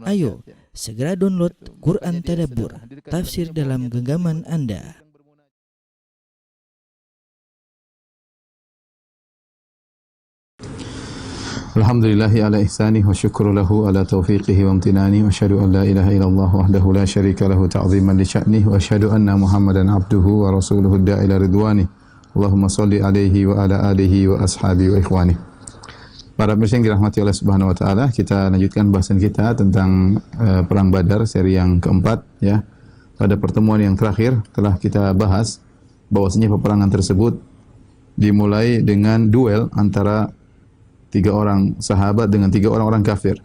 Ayo, segera download Quran Tadabbur, tafsir dalam genggaman Anda. Alhamdulillahi ala ihsanih wa syukru lahu ala taufiqihi wa amtinani wa asyhadu an la ilaha illallah wahdahu la syarika lahu ta'ziman li sya'nih wa asyhadu anna Muhammadan abduhu wa rasuluhu da'ila ridwani. Allahumma salli alaihi wa ala alihi wa ashabihi wa ikhwani. Para pemirsa yang dirahmati Allah Subhanahu wa taala, kita lanjutkan bahasan kita tentang perang Badar seri yang keempat ya. Pada pertemuan yang terakhir telah kita bahas bahwasanya peperangan tersebut dimulai dengan duel antara 3 orang sahabat dengan 3 orang kafir.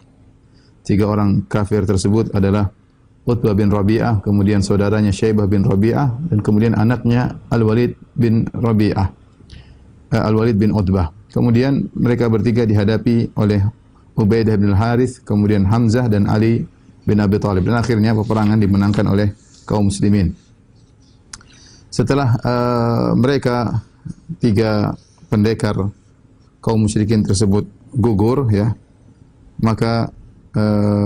3 orang kafir tersebut adalah Utbah bin Rabi'ah, kemudian saudaranya Syaibah bin Rabi'ah, dan kemudian anaknya Al-Walid bin Rabi'ah, Al-Walid bin Utbah. Kemudian mereka bertiga dihadapi oleh Ubaidah bin Al-Harith, kemudian Hamzah dan Ali bin Abi Thalib. Dan akhirnya peperangan dimenangkan oleh kaum muslimin. Setelah mereka 3 pendekar kaum musyrikin tersebut gugur ya, maka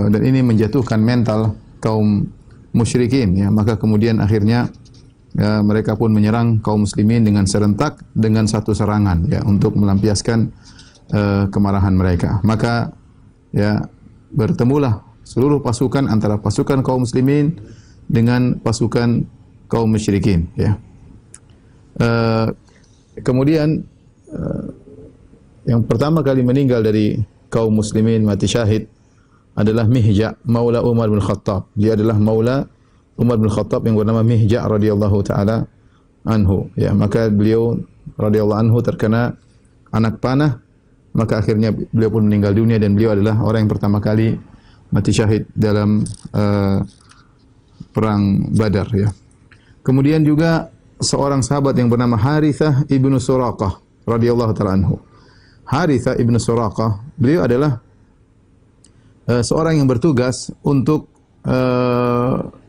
dan ini menjatuhkan mental kaum musyrikin ya, maka kemudian akhirnya mereka pun menyerang kaum muslimin dengan serentak dengan satu serangan ya, untuk melampiaskan kemarahan mereka. Maka ya bertemulah seluruh pasukan antara pasukan kaum muslimin dengan pasukan kaum musyrikin ya. Kemudian yang pertama kali meninggal dari kaum muslimin mati syahid adalah Mihja' maula Umar bin Khattab. Dia adalah maula Umar bin Khattab yang bernama Mihja' radhiyallahu taala anhu ya. Maka beliau radhiyallahu anhu terkena anak panah, maka akhirnya beliau pun meninggal dunia, dan beliau adalah orang yang pertama kali mati syahid dalam perang Badar ya. Kemudian juga seorang sahabat yang bernama Harithah ibnu Suraqah radhiyallahu taala anhu. Harithah ibnu Suraqah, beliau adalah seorang yang bertugas untuk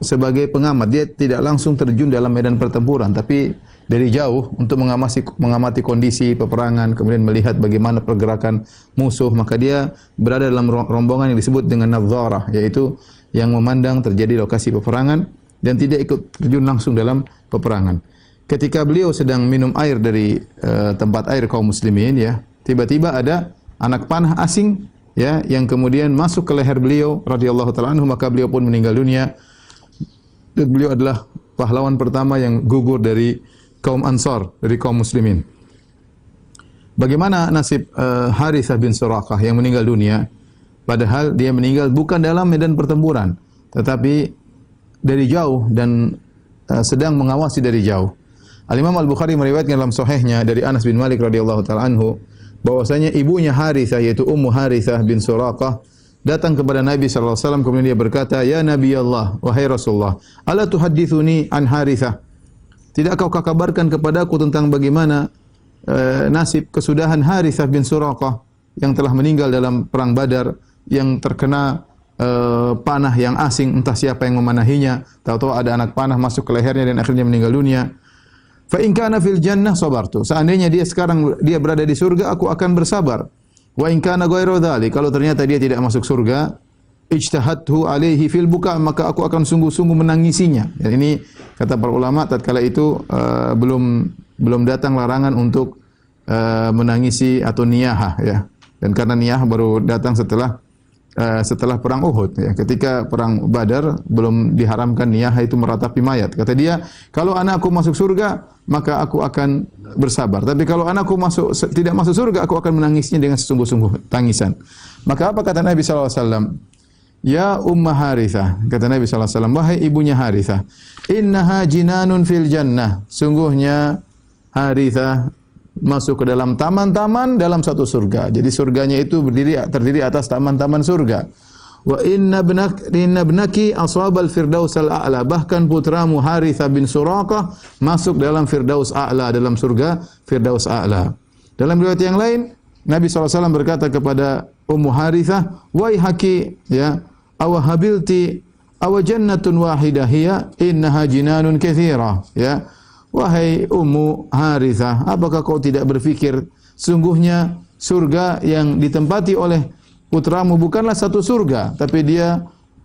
sebagai pengamat. Dia tidak langsung terjun dalam medan pertempuran, tapi dari jauh untuk mengamati kondisi peperangan, kemudian melihat bagaimana pergerakan musuh. Maka dia berada dalam rombongan yang disebut dengan nadharah, yaitu yang memandang terjadi lokasi peperangan dan tidak ikut terjun langsung dalam peperangan. Ketika beliau sedang minum air dari tempat air kaum muslimin ya, tiba-tiba ada anak panah asing ya yang kemudian masuk ke leher beliau radhiyallahu taala anhu, maka beliau pun meninggal dunia. Dan beliau adalah pahlawan pertama yang gugur dari kaum Ansar, dari kaum muslimin. Bagaimana nasib Harithah bin Suraqah yang meninggal dunia? Padahal dia meninggal bukan dalam medan pertempuran, tetapi dari jauh dan sedang mengawasi dari jauh. Al-Imam Al-Bukhari meriwayatkan dalam sahihnya dari Anas bin Malik radhiyallahu taala anhu bahwasanya ibunya Harithah, yaitu Ummu Harithah bin Suraqah, datang kepada Nabi sallallahu alaihi wasallam, kemudian dia berkata, "Ya Nabi Allah, wahai Rasulullah, ala tuhaddithuni an Harithah? Tidak kau kabarkan kepadaku tentang bagaimana nasib kesudahan Harithah bin Suraqah yang telah meninggal dalam perang Badar, yang terkena panah yang asing, entah siapa yang memanahinya, tahu-tahu ada anak panah masuk ke lehernya dan akhirnya meninggal dunia. Fa in kana fil jannah sabartu. Seandainya dia sekarang berada di surga, aku akan bersabar. Wa in kana ghairu dzalik, kalau ternyata dia tidak masuk surga, ijtahadtu alaihi fil buka, maka aku akan sungguh-sungguh menangisinya." Dan ini kata para ulama, tatkala itu belum datang larangan untuk menangisi atau niyahah ya. Dan karena niyah baru datang setelah perang Uhud ya. Ketika perang Badar belum diharamkan niyah itu meratapi mayat. Kata dia, kalau anakku masuk surga, maka aku akan bersabar. Tapi kalau anakku tidak masuk surga, aku akan menangisnya dengan sesungguh-sungguh tangisan. Maka apa kata Nabi sallallahu alaihi wasallam? Ya Umma Harithah, kata Nabi sallallahu alaihi wasallam, wahai ibunya Harithah, innaha jinanun fil jannah. Sungguhnya Harithah masuk ke dalam taman-taman dalam satu surga. Jadi surganya itu terdiri atas taman-taman surga. Wa inna ibnaki ashabal firdaus al-a'la. Bahkan putramu Harithah bin Suraqah masuk dalam firdaus a'la, dalam surga firdaus a'la. Dalam riwayat yang lain, Nabi SAW berkata kepada Ummu Harithah, waihaki ya, awahabilti awajannatun wahidah hiya innaha jinanun katsira ya. Wahai Ummu Harithah, apakah kau tidak berpikir sungguhnya surga yang ditempati oleh putramu bukanlah satu surga, tapi dia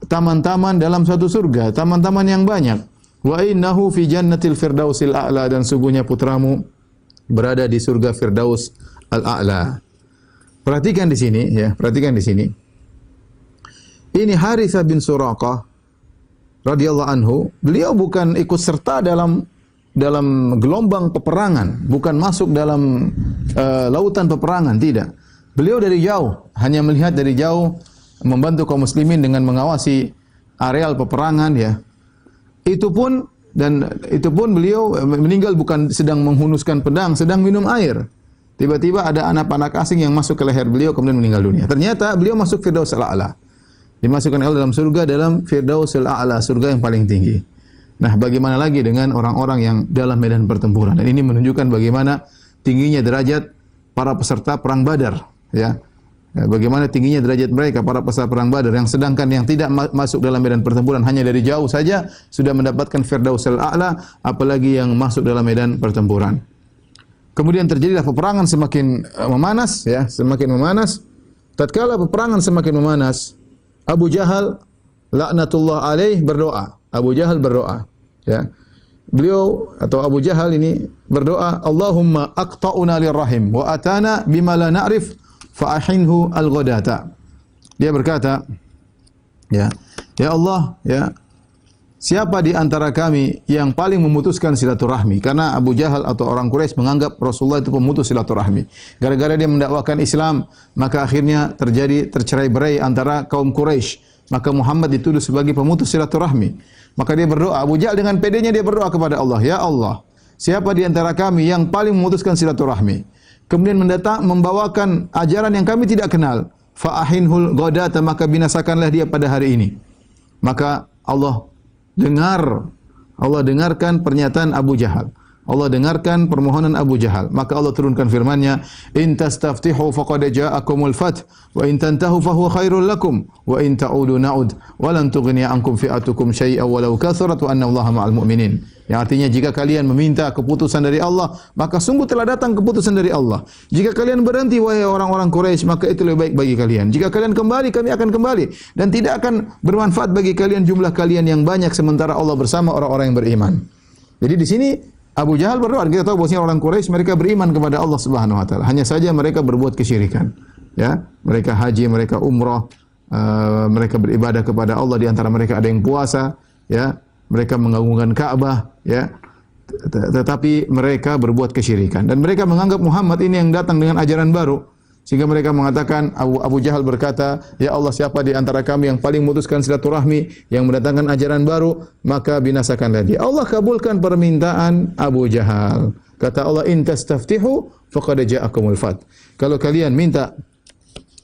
taman-taman dalam satu surga, taman-taman yang banyak. Wa innahu fi jannatil firdausil a'la, dan sungguhnya putramu berada di surga Firdaus al-a'la. Perhatikan di sini ya, perhatikan di sini. Ini Harithah bin Suraqah radhiyallahu anhu, beliau bukan ikut serta dalam gelombang peperangan, bukan masuk dalam lautan peperangan, tidak. Beliau dari jauh, hanya melihat dari jauh, membantu kaum muslimin dengan mengawasi areal peperangan ya. Itu pun beliau meninggal bukan sedang menghunuskan pedang, sedang minum air. Tiba-tiba ada anak asing yang masuk ke leher beliau kemudian meninggal dunia. Ternyata beliau masuk Firdaus al-A'la. Dimasukkan Allah dalam surga, dalam Firdaus al-A'la, surga yang paling tinggi. Nah, bagaimana lagi dengan orang-orang yang dalam medan pertempuran? Dan ini menunjukkan bagaimana tingginya derajat para peserta perang Badar, ya. Bagaimana tingginya derajat mereka para peserta perang Badar, yang sedangkan yang tidak masuk dalam medan pertempuran hanya dari jauh saja sudah mendapatkan Firdaus al-A'la, apalagi yang masuk dalam medan pertempuran. Kemudian terjadilah peperangan semakin memanas ya, semakin memanas. Tatkala peperangan semakin memanas, Abu Jahal laknatullah alaih berdoa. Abu Jahal berdoa, ya. Beliau atau Abu Jahal ini berdoa, Allahumma aqta'una lirrahim wa atana bima la na'rif fa'ahinhu al-ghadata. Dia berkata, ya Allah, ya, siapa di antara kami yang paling memutuskan silaturahmi? Karena Abu Jahal atau orang Quraisy menganggap Rasulullah itu pemutus silaturahmi. Gara-gara dia mendakwakan Islam, maka akhirnya terjadi tercerai-berai antara kaum Quraisy. Maka Muhammad dituduh sebagai pemutus silaturahmi. Maka dia berdoa, Abu Jahal dengan pedenya dia berdoa kepada Allah, ya Allah, siapa di antara kami yang paling memutuskan silaturahmi? Kemudian membawakan ajaran yang kami tidak kenal, fa'ahinhul ghadata, maka binasakanlah dia pada hari ini. Maka Allah dengarkan pernyataan Abu Jahal. Allah dengarkan permohonan Abu Jahal. Maka Allah turunkan firman-Nya, "In tastaftihu faqad ja'akumul fath, wa in tantahu fahuwa khairul lakum, wa in ta'udu na'ud, wa lan tughni ankum fi'atukum syai'an walau kathurat wa anna Allaha ma'al mu'minin." Yang artinya jika kalian meminta keputusan dari Allah, maka sungguh telah datang keputusan dari Allah. Jika kalian berhenti wahai orang-orang Quraisy, maka itu lebih baik bagi kalian. Jika kalian kembali, kami akan kembali, dan tidak akan bermanfaat bagi kalian jumlah kalian yang banyak sementara Allah bersama orang-orang yang beriman. Jadi di sini Abu Jahal berdoa. Kita tahu bahwasanya orang Quraisy mereka beriman kepada Allah Subhanahu wa taala. Hanya saja mereka berbuat kesyirikan. Ya, mereka haji, mereka umrah, mereka beribadah kepada Allah, di antara mereka ada yang puasa, ya. Mereka mengagungkan Ka'bah, ya. Tetapi mereka berbuat kesyirikan dan mereka menganggap Muhammad ini yang datang dengan ajaran baru. Sehingga mereka mengatakan, Abu Jahal berkata, ya Allah, siapa di antara kami yang paling memutuskan silaturahmi, yang mendatangkan ajaran baru, maka binasakanlah dia. Allah kabulkan permintaan Abu Jahal. Kata Allah, in tastaftihu faqad ja'akumul fath. Kalau kalian minta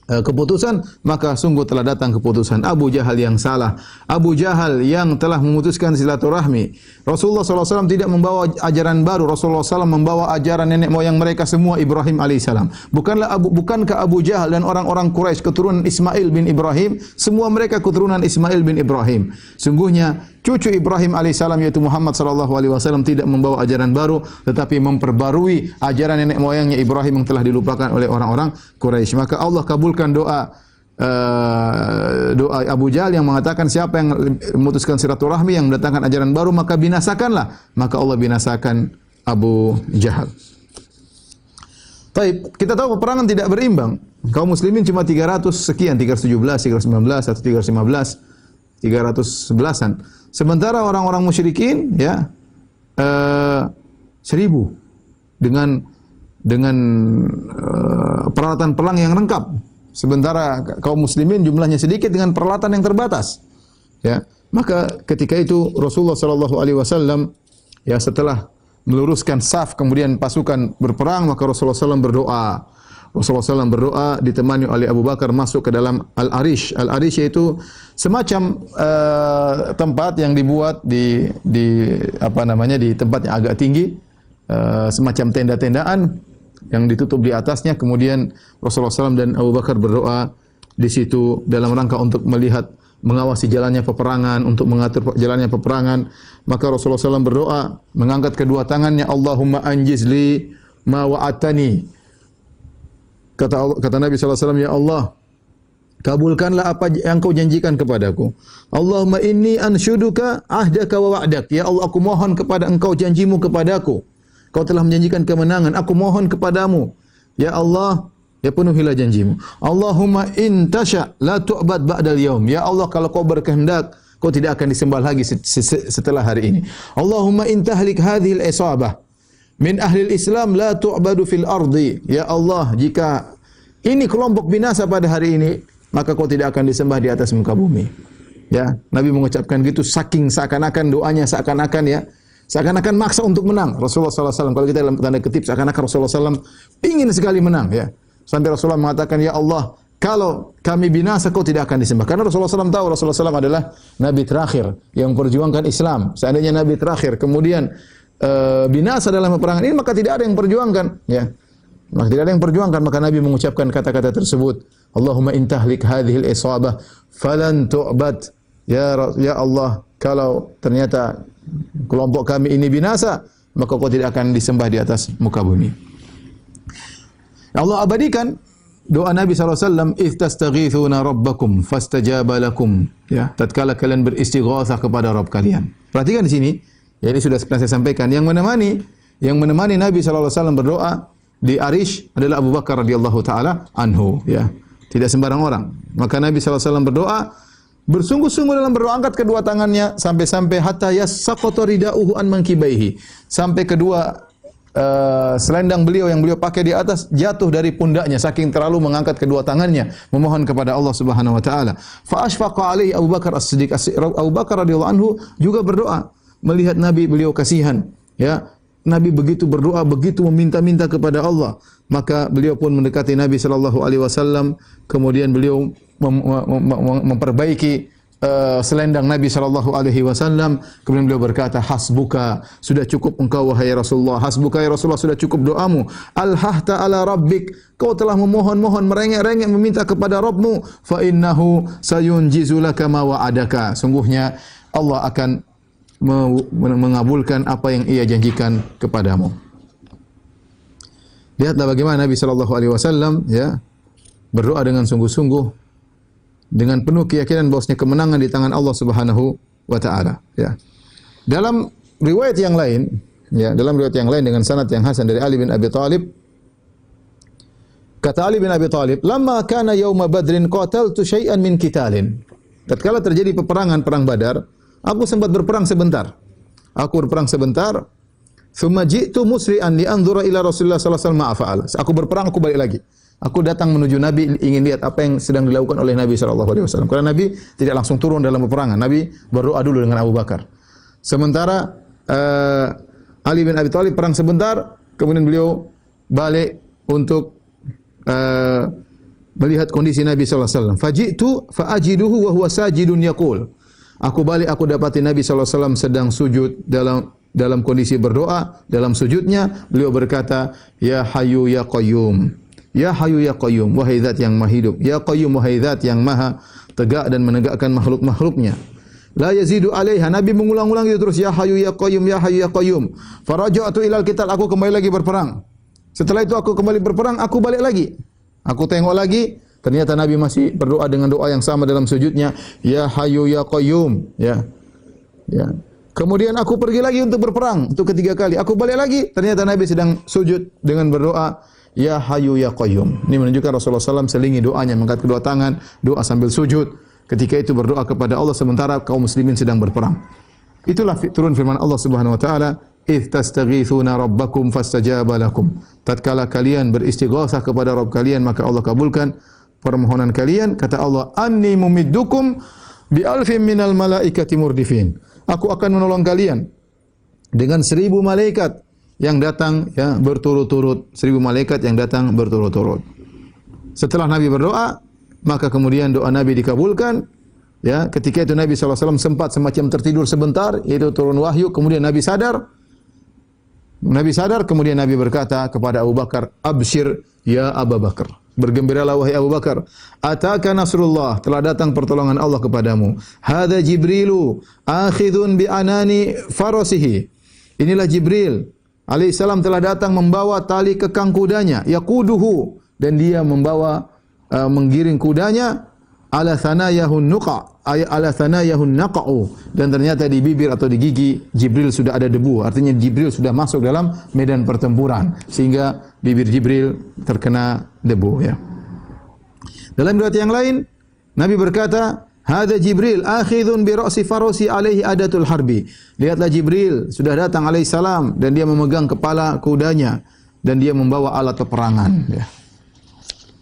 keputusan, maka sungguh telah datang keputusan. Abu Jahal yang salah. Abu Jahal yang telah memutuskan silaturahmi. Rasulullah SAW tidak membawa ajaran baru. Rasulullah SAW membawa ajaran nenek moyang mereka semua, Ibrahim AS. Bukankah Abu Jahal dan orang-orang Quraisy keturunan Ismail bin Ibrahim? Semua mereka keturunan Ismail bin Ibrahim. Sungguhnya cucu Ibrahim AS yaitu Muhammad SAW tidak membawa ajaran baru, tetapi memperbarui ajaran nenek moyangnya Ibrahim yang telah dilupakan oleh orang-orang Quraisy. Maka Allah kabulkan doa Abu Jahal yang mengatakan siapa yang memutuskan silaturahmi, yang mendatangkan ajaran baru, maka binasakanlah. Maka Allah binasakan Abu Jahal. Baik, kita tahu peperangan tidak berimbang. Kaum muslimin cuma 300 sekian, 317, 319 atau 315, 311-an. Sementara orang-orang musyrikin ya 1000 dengan peralatan perang yang lengkap. Sementara kaum muslimin jumlahnya sedikit dengan peralatan yang terbatas. Ya, maka ketika itu Rasulullah sallallahu alaihi wasallam ya setelah meluruskan saf kemudian pasukan berperang, maka Rasulullah SAW berdoa. Rasulullah SAW berdoa ditemani oleh Abu Bakar masuk ke dalam Al-Arish. Al-Arish yaitu semacam tempat yang dibuat di tempat yang agak tinggi, semacam tenda-tendaan yang ditutup di atasnya. Kemudian Rasulullah SAW dan Abu Bakar berdoa di situ dalam rangka untuk melihat, mengawasi jalannya peperangan, untuk mengatur jalannya peperangan. Maka Rasulullah SAW berdoa, mengangkat kedua tangannya, Allahumma anjiz li ma wa'atani. Kata Nabi SAW, ya Allah, kabulkanlah apa yang kau janjikan kepadaku. Allahumma inni anshuduka ahdaka wa wa'dak. Ya Allah, aku mohon kepada engkau janjimu kepadaku. Kau telah menjanjikan kemenangan, aku mohon kepadamu. Ya Allah, ya penuhilah janjimu. Allahumma in tasha la tu'bad ba'dal yaum. Ya Allah, kalau kau berkehendak, kau tidak akan disembah lagi setelah hari ini. Allahumma in tahlik hadhil isabah min ahli Islam la tu'badu fil ardi. Ya Allah, jika ini kelompok binasa pada hari ini, maka kau tidak akan disembah di atas muka bumi. Ya, Nabi mengucapkan gitu saking seakan-akan doanya seakan-akan ya, seakan-akan maksa untuk menang. Rasulullah SAW, kalau kita dalam tanda kutip, seakan-akan Rasulullah SAW ingin sekali menang ya. Sampai Rasulullah mengatakan, ya Allah, kalau kami binasa, kau tidak akan disembah. Karena Rasulullah SAW tahu Rasulullah SAW adalah Nabi terakhir yang memperjuangkan Islam. Seandainya Nabi terakhir, kemudian binasa dalam peperangan ini, maka tidak ada yang perjuangkan. Ya. Maka tidak ada yang perjuangkan, maka Nabi mengucapkan kata-kata tersebut. Allahumma intahlik hadhil isabah falan tu'bad. Ya Allah, kalau ternyata kelompok kami ini binasa, maka kau tidak akan disembah di atas muka bumi. Allah abadikan doa Nabi SAW, "Idz tastaghithuna rabbakum fastajaba lakum." Ya, tatkala kalian beristighatsah kepada Rabb kalian. Perhatikan di sini, ya ini sudah pernah saya sampaikan, yang menemani Nabi SAW berdoa di Arish adalah Abu Bakar radhiyallahu taala anhu, ya. Tidak sembarang orang. Maka Nabi SAW berdoa, bersungguh-sungguh dalam berdoa, angkat kedua tangannya sampai hatta yassaqata ridauhu an mankibaihi, sampai kedua selendang beliau yang beliau pakai di atas jatuh dari pundaknya saking terlalu mengangkat kedua tangannya memohon kepada Allah Subhanahu wa taala. Fa ashfaqa alaihi Abu Bakar As-Siddiq. Abu Bakar radhiyallahu anhu juga berdoa melihat Nabi, beliau kasihan, ya. Nabi begitu berdoa, begitu meminta-minta kepada Allah, maka beliau pun mendekati Nabi sallallahu alaihi wasallam, kemudian beliau memperbaiki selendang Nabi sallallahu alaihi wasallam, kemudian beliau berkata, hasbuka, sudah cukup engkau wahai Rasulullah, hasbuka ya Rasulullah, sudah cukup doamu, alhahta ala rabbik, kau telah memohon-mohon, merengek-rengek meminta kepada Rabbmu, fa innahu sayunjizu laka ma wa'adaka, sungguhnya Allah akan mengabulkan apa yang ia janjikan kepadamu. Lihatlah bagaimana Nabi sallallahu alaihi wasallam ya berdoa dengan sungguh-sungguh dengan penuh keyakinan bahwasanya kemenangan di tangan Allah Subhanahu wa taala, ya. Dalam riwayat yang lain, ya, dengan sanad yang hasan dari Ali bin Abi Thalib, kata Ali bin Abi Thalib, "Lamma kana yauma Badrin qataltu syai'an min qitalin." Tatkala terjadi peperangan perang Badar, aku sempat berperang sebentar. Tsumma ji'tu musri'an li anzura ila Rasulullah sallallahu alaihi wasallam ma'afa'al. Aku berperang, aku balik lagi. Aku datang menuju Nabi, ingin lihat apa yang sedang dilakukan oleh Nabi sallallahu alaihi wasallam. Karena Nabi tidak langsung turun dalam peperangan. Nabi berdoa dulu dengan Abu Bakar. Sementara Ali bin Abi Thalib perang sebentar, kemudian beliau balik untuk melihat kondisi Nabi sallallahu alaihi wasallam. Faji'tu fa ajiduhu wa huwa sajidun yaqul. Aku balik, aku dapati Nabi SAW sedang sujud dalam kondisi berdoa, dalam sujudnya beliau berkata, Ya Hayyu Ya Qayyum, Ya Hayyu Ya Qayyum, wahai zat yang maha hidup, Ya Qayyum, wahai zat yang maha tegak dan menegakkan makhluk-makhluknya. La yazidu alaiha, Nabi mengulang-ulang itu terus, Ya Hayyu Ya Qayyum, Ya Hayyu Ya Qayyum. Faraja'tu ilal qital, aku kembali lagi berperang. Setelah itu aku kembali berperang, aku balik lagi. Aku tengok lagi, ternyata Nabi masih berdoa dengan doa yang sama dalam sujudnya, Ya Hayyu Ya Qayyum, ya. Kemudian aku pergi lagi untuk berperang untuk ketiga kali. Aku balik lagi, ternyata Nabi sedang sujud dengan berdoa, Ya Hayyu Ya Qayyum. Ini menunjukkan Rasulullah SAW selingi doanya, mengangkat kedua tangan, doa sambil sujud. Ketika itu berdoa kepada Allah sementara kaum muslimin sedang berperang. Itulah turun firman Allah Subhanahu wa taala, "Idz tastaghithuna rabbakum fastajaba lakum." Tatkala kalian beristighatsah kepada Rabb kalian, maka Allah kabulkan permohonan kalian. Kata Allah, "Anni mumiddukum bi alfin minal malaikati murdifin." Aku akan menolong kalian dengan 1000 malaikat yang datang ya berturut-turut, 1000 malaikat yang datang berturut-turut. Setelah Nabi berdoa, maka kemudian doa Nabi dikabulkan. Ya, ketika itu Nabi SAW sempat semacam tertidur sebentar, yaitu turun wahyu, kemudian Nabi sadar, kemudian Nabi berkata kepada Abu Bakar, "Abshir ya Abu Bakar." Bergembiralah wahai Abu Bakar, ataka nasrullah, telah datang pertolongan Allah kepadamu. Hadza Jibrilu akhidun bi anani farasihi. Inilah Jibril alaihissalam telah datang membawa tali kekang kudanya, yaquduhu, dan dia membawa menggiring kudanya, ala thanayahun nuqa ay ala thanayahun naqa'u, dan ternyata di bibir atau di gigi Jibril sudah ada debu, artinya Jibril sudah masuk dalam medan pertempuran sehingga bibir Jibril terkena debu ya. Dalam riwayat yang lain Nabi berkata, "Hadza Jibril akhidhun bi ra'si farasi alaihi adatul harbi." Lihatlah Jibril sudah datang alaihi salam dan dia memegang kepala kudanya dan dia membawa alat peperangan ya.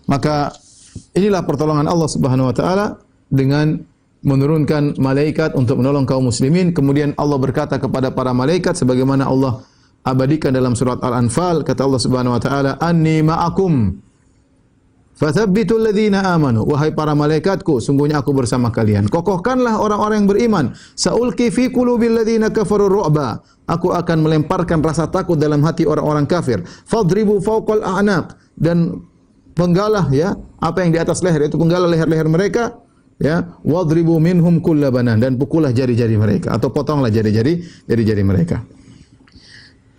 Maka inilah pertolongan Allah Subhanahu wa taala dengan menurunkan malaikat untuk menolong kaum muslimin. Kemudian Allah berkata kepada para malaikat sebagaimana Allah abadikan dalam surat Al-Anfal, kata Allah Subhanahu wa taala, "Anni ma'akum fathabbitul ladzina amanu." Wahai para malaikatku, sungguhnya aku bersama kalian. Kokohkanlah orang-orang yang beriman. Saulqi fi qulubil ladzina kafaru ru'ba. Aku akan melemparkan rasa takut dalam hati orang-orang kafir. Fadribu fawqal a'naq, dan penggalah ya, apa yang di atas leher itu penggalah leher-leher mereka ya. Wadribu minhum kullabanan, dan pukullah jari-jari mereka atau potonglah jari-jari mereka.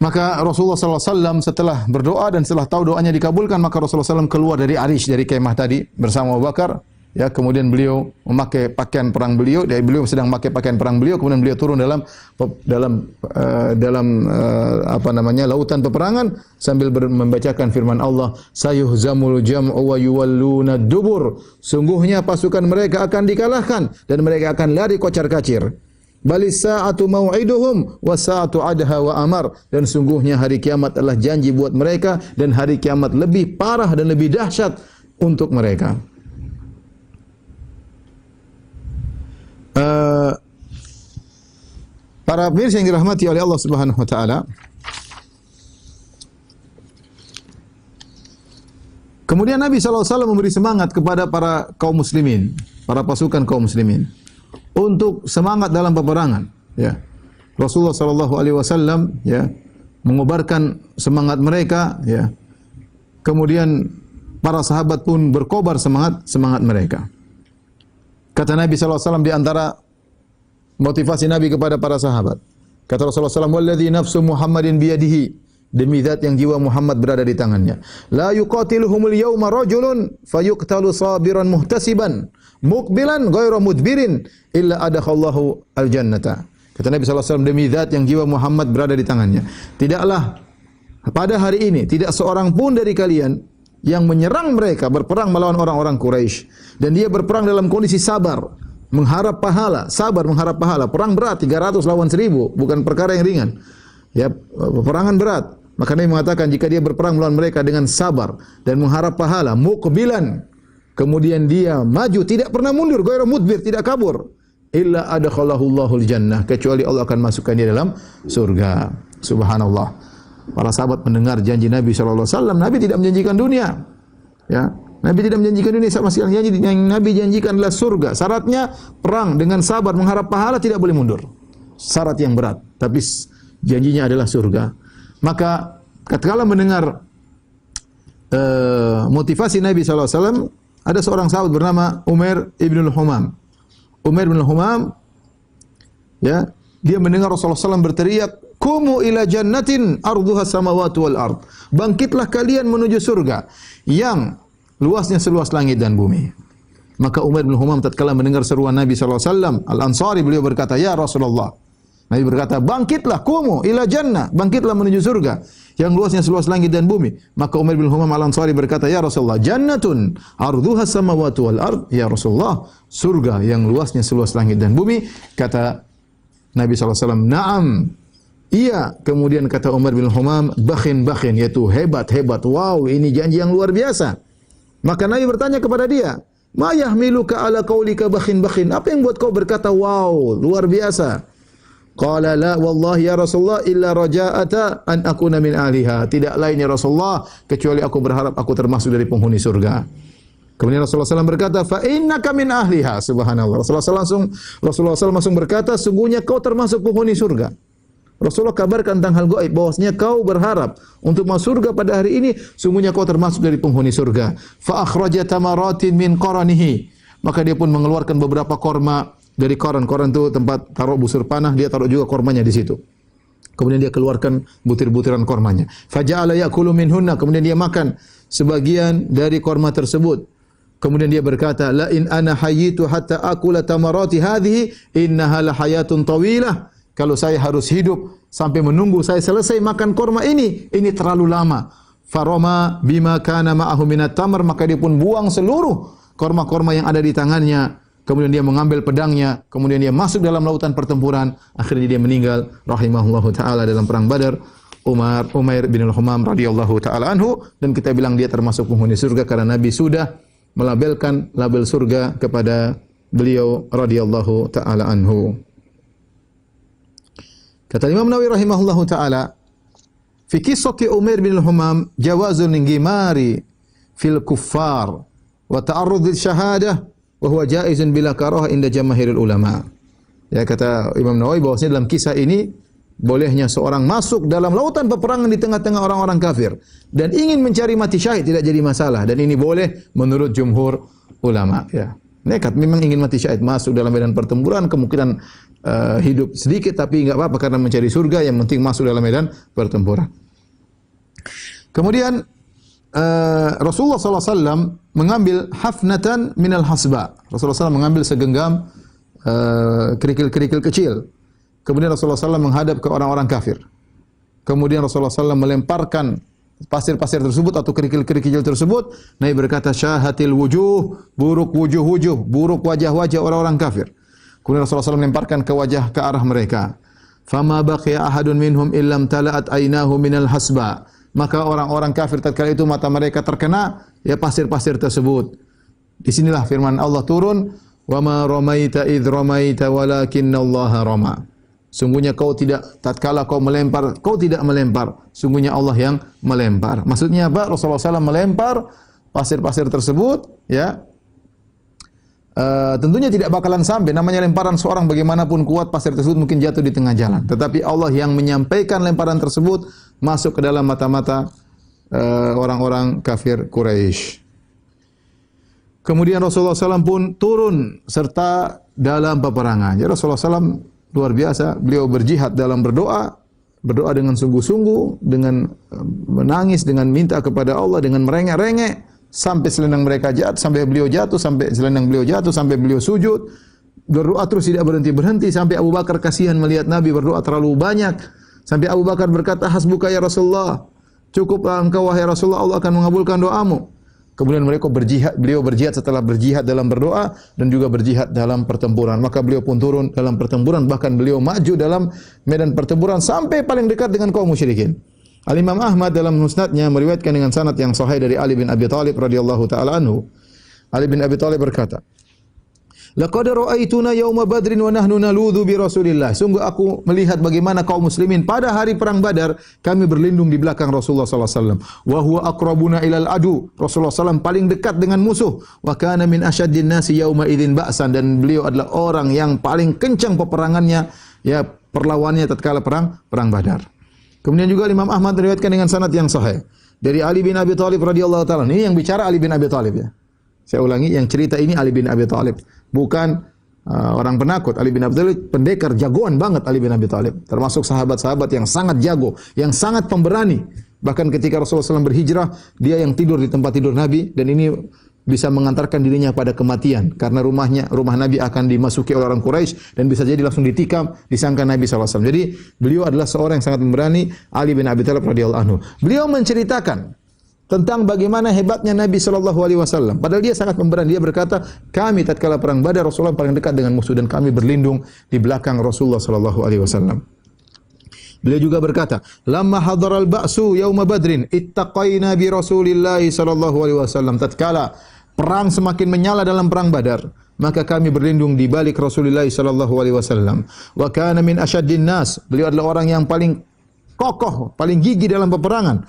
Maka Rasulullah SAW setelah berdoa dan setelah tahu doanya dikabulkan, maka Rasulullah SAW keluar dari arish, dari kemah tadi bersama Abu Bakar. Ya, kemudian beliau memakai pakaian perang beliau, beliau sedang memakai pakaian perang beliau, kemudian beliau turun dalam lautan peperangan sambil membacakan firman Allah, "Sayuhzamul jam'u wa yuwalluna dubur." Sungguhnya pasukan mereka akan dikalahkan dan mereka akan lari kocar-kacir. Balis sa'atu mau'iduhum wa sa'atu adha wa amar, dan sungguhnya hari kiamat adalah janji buat mereka dan hari kiamat lebih parah dan lebih dahsyat untuk mereka. Para pemirsa yang dirahmati oleh Allah Subhanahu wa taala, kemudian Nabi SAW memberi semangat kepada para kaum muslimin, para pasukan kaum muslimin untuk semangat dalam peperangan ya. Rasulullah sallallahu alaihi wasallam ya mengobarkan semangat mereka ya. Kemudian para sahabat pun berkobar semangat mereka. Kata Nabi sallallahu alaihi wasallam di antara motivasi Nabi kepada para sahabat, kata Rasulullah SAW, "Walladzi nafsu Muhammadin biyadihi," demi zat yang jiwa Muhammad berada di tangannya, "la yuqatiluhumul yawma rajulun fayuqtalu sabiran muhtasiban muqbilan ghairu mudbirin illa adakhallahu al-jannata." Kata Nabi SAW, demi zat yang jiwa Muhammad berada di tangannya, tidaklah pada hari ini tidak seorang pun dari kalian yang menyerang mereka, berperang melawan orang-orang Quraisy, dan dia berperang dalam kondisi sabar, mengharap pahala, sabar mengharap pahala. Perang berat, 300 lawan 1000, bukan perkara yang ringan. Ya, peperangan berat. Maka Nabi mengatakan jika dia berperang melawan mereka dengan sabar dan mengharap pahala, muqbilan, kemudian dia maju, tidak pernah mundur, ghairu mudbir, tidak kabur, illa adkhalahu Allahul jannah, kecuali Allah akan masukkan dia dalam surga. Subhanallah. Para sahabat mendengar janji Nabi sallallahu alaihi wasallam. Nabi tidak menjanjikan dunia. Ya. Nabi tidak menjanjikan dunia sama sekali. Yang Nabi janjikan adalah surga. Syaratnya perang dengan sabar, mengharap pahala, tidak boleh mundur. Syarat yang berat, tapi janjinya adalah surga. Maka tatkala mendengar motivasi Nabi sallallahu alaihi wasallam, ada seorang sahabat bernama Umair ibn al-Humam. Umair bin al-Humam ya, dia mendengar Rasulullah SAW berteriak, "Kumu ila jannatin arduha samawati wal ard." Bangkitlah kalian menuju surga yang luasnya seluas langit dan bumi. Maka Umair bin Humam tatkala mendengar seruan Nabi sallallahu alaihi wasallam, Al-Ansari, beliau berkata, "Ya Rasulullah." Nabi berkata, "Bangkitlah, kumu ila jannah." Bangkitlah menuju surga yang luasnya seluas langit dan bumi. Maka Umair bin Humam Al-Ansari berkata, "Ya Rasulullah, jannatun arduha samawati wal ard." Ya Rasulullah, surga yang luasnya seluas langit dan bumi. Kata Nabi sallallahu alaihi wasallam, "Na'am." Iya. Kemudian kata Umar bin Humam, "Bakhin, yaitu hebat. Wow, ini janji yang luar biasa." Maka Nabi bertanya kepada dia, "Ma yahmiluka ala qaulika bakhin?" Apa yang buat kau berkata wow, luar biasa? Qala la wallahi ya Rasulullah illa raja'ata an akuna min ahliha. Tidak lain ya Rasulullah kecuali aku berharap aku termasuk dari penghuni surga. Kemudian Rasulullah SAW berkata, "Fa innaka min ahliha." Subhanallah. Rasulullah SAW langsung berkata, "Sungguhnya kau termasuk penghuni surga." Rasulullah kabarkan tentang hal gaib bahwasanya kau berharap untuk masuk surga pada hari ini, sungguhnya kau termasuk dari penghuni surga. Fa akhraja tamaratin min qaranihi. Maka dia pun mengeluarkan beberapa korma dari koran. Koran itu tempat taruh busur panah, dia taruh juga kormanya di situ. Kemudian dia keluarkan butir-butiran kormanya. Faja'ala ya'kulu minhunna, kemudian dia makan sebagian dari korma tersebut. Kemudian dia berkata, la in ana hayyitu hatta akula tamarati hadhihi innaha la hayatun tawilah. Kalau saya harus hidup sampai menunggu saya selesai makan kurma ini terlalu lama. Faroma bima kana ma'ahu minat tamar, maka dia pun buang seluruh kurma-kurma yang ada di tangannya. Kemudian dia mengambil pedangnya, kemudian dia masuk dalam lautan pertempuran. Akhirnya dia meninggal rahimahullahu taala dalam perang Badar. Umair bin al-Humam radhiyallahu taala anhu, dan kita bilang dia termasuk penghuni surga karena Nabi sudah melabelkan label surga kepada beliau radhiyallahu taala anhu. Kata Imam Nawawi rahimahullahu taala, fi qissati Umair bin al-Humam jawazul ingimari fil kuffar wa ta'arrud syahadah wa huwa jaizun bila karahah inda jamaahirul ulama. Ya, kata Imam Nawawi bahwasanya dalam kisah ini bolehnya seorang masuk dalam lautan peperangan di tengah-tengah orang-orang kafir dan ingin mencari mati syahid tidak jadi masalah, dan ini boleh menurut jumhur ulama. Ya, nekat memang ingin mati syahid masuk dalam medan pertempuran, kemungkinan hidup sedikit tapi enggak apa-apa karena mencari surga, yang penting masuk dalam medan pertempuran. Kemudian Rasulullah SAW mengambil hafnatan minal hasba. Rasulullah SAW mengambil segenggam kerikil-kerikil kecil. Kemudian Rasulullah SAW menghadap ke orang-orang kafir. Kemudian Rasulullah SAW melemparkan pasir-pasir tersebut atau kerikil-kerikil tersebut. Nabi berkata, syahatil wujuh, buruk wujuh-wujuh, buruk wajah-wajah orang-orang kafir. Kemudian Rasulullah SAW melemparkan ke arah mereka. Fama baqiya ahadun minhum illam tala'at ainahu minal hasba. Maka orang-orang kafir tatkala itu mata mereka terkena ya pasir-pasir tersebut. Di sinilah firman Allah turun, wa ma ramaita idh ramaita walakinallaha rama. Sungguhnya kau tidak, tatkala kau melempar, kau tidak melempar. Sungguhnya Allah yang melempar. Maksudnya apa? Rasulullah SAW melempar pasir-pasir tersebut, ya. Tentunya tidak bakalan sampai. Namanya lemparan seorang bagaimanapun kuat, pasir tersebut mungkin jatuh di tengah jalan. Tetapi Allah yang menyampaikan lemparan tersebut masuk ke dalam mata-mata orang-orang kafir Quraisy. Kemudian Rasulullah SAW pun turun serta dalam peperangan. Jadi Rasulullah SAW luar biasa, beliau berjihad dalam berdoa dengan sungguh-sungguh, dengan menangis, dengan minta kepada Allah, dengan merengek-rengek sampai selendang mereka jatuh, sampai beliau jatuh, sampai selendang beliau jatuh, sampai beliau sujud. Berdoa terus tidak berhenti-berhenti sampai Abu Bakar kasihan melihat Nabi berdoa terlalu banyak. Sampai Abu Bakar berkata, "Hasbuka ya Rasulullah." Cukuplah engkau wahai Rasulullah, Allah akan mengabulkan doamu. Kemudian beliau berjihad setelah berjihad dalam berdoa dan juga berjihad dalam pertempuran. Maka beliau pun turun dalam pertempuran, bahkan beliau maju dalam medan pertempuran sampai paling dekat dengan kaum musyrikin. Al-Imam Ahmad dalam musnadnya meriwayatkan dengan sanad yang sahih dari Ali bin Abi Thalib radhiyallahu taala anhu. Ali bin Abi Thalib berkata, "Laqad ra'aituna yauma Badrin wa nahnu naludhu bi Rasulillah." Sungguh aku melihat bagaimana kaum muslimin pada hari perang Badar kami berlindung di belakang Rasulullah sallallahu alaihi wasallam. Wa huwa aqrabuna ilal adu. Rasulullah sallallahu paling dekat dengan musuh. Wa kana min asyaddin nasi yauma idzin ba'san, dan beliau adalah orang yang paling kencang peperangannya, ya perlawannya tatkala perang Badar. Kemudian juga Imam Ahmad meriwayatkan dengan sanad yang sahih dari Ali bin Abi Thalib radhiyallahu taala. Ini yang bicara Ali bin Abi Thalib, ya. Saya ulangi, yang cerita ini Ali bin Abi Thalib, bukan orang penakut. Ali bin Abi Thalib pendekar jagoan banget. Ali bin Abi Thalib termasuk sahabat-sahabat yang sangat jago, yang sangat pemberani. Bahkan ketika Rasulullah SAW berhijrah, dia yang tidur di tempat tidur Nabi, dan ini bisa mengantarkan dirinya pada kematian karena rumah Nabi akan dimasuki oleh orang Quraisy dan bisa jadi langsung ditikam, disangka Nabi SAW. Jadi beliau adalah seorang yang sangat pemberani, Ali bin Abi Thalib radhiyallahu anhu. Beliau menceritakan tentang bagaimana hebatnya Nabi SAW. Padahal dia sangat pemberani. Dia berkata, kami tatkala perang Badar Rasulullah paling dekat dengan musuh dan kami berlindung di belakang Rasulullah SAW. Beliau juga berkata, "Lamma hadaral ba'su yauma Badrin, ittaqaina bi Rasulillah sallallahu alaihi wasallam." Tatkala perang semakin menyala dalam perang Badar, maka kami berlindung di balik Rasulullah sallallahu alaihi wasallam. Wa kana min asyaddin nas. Beliau adalah orang yang paling kokoh, paling gigih dalam peperangan.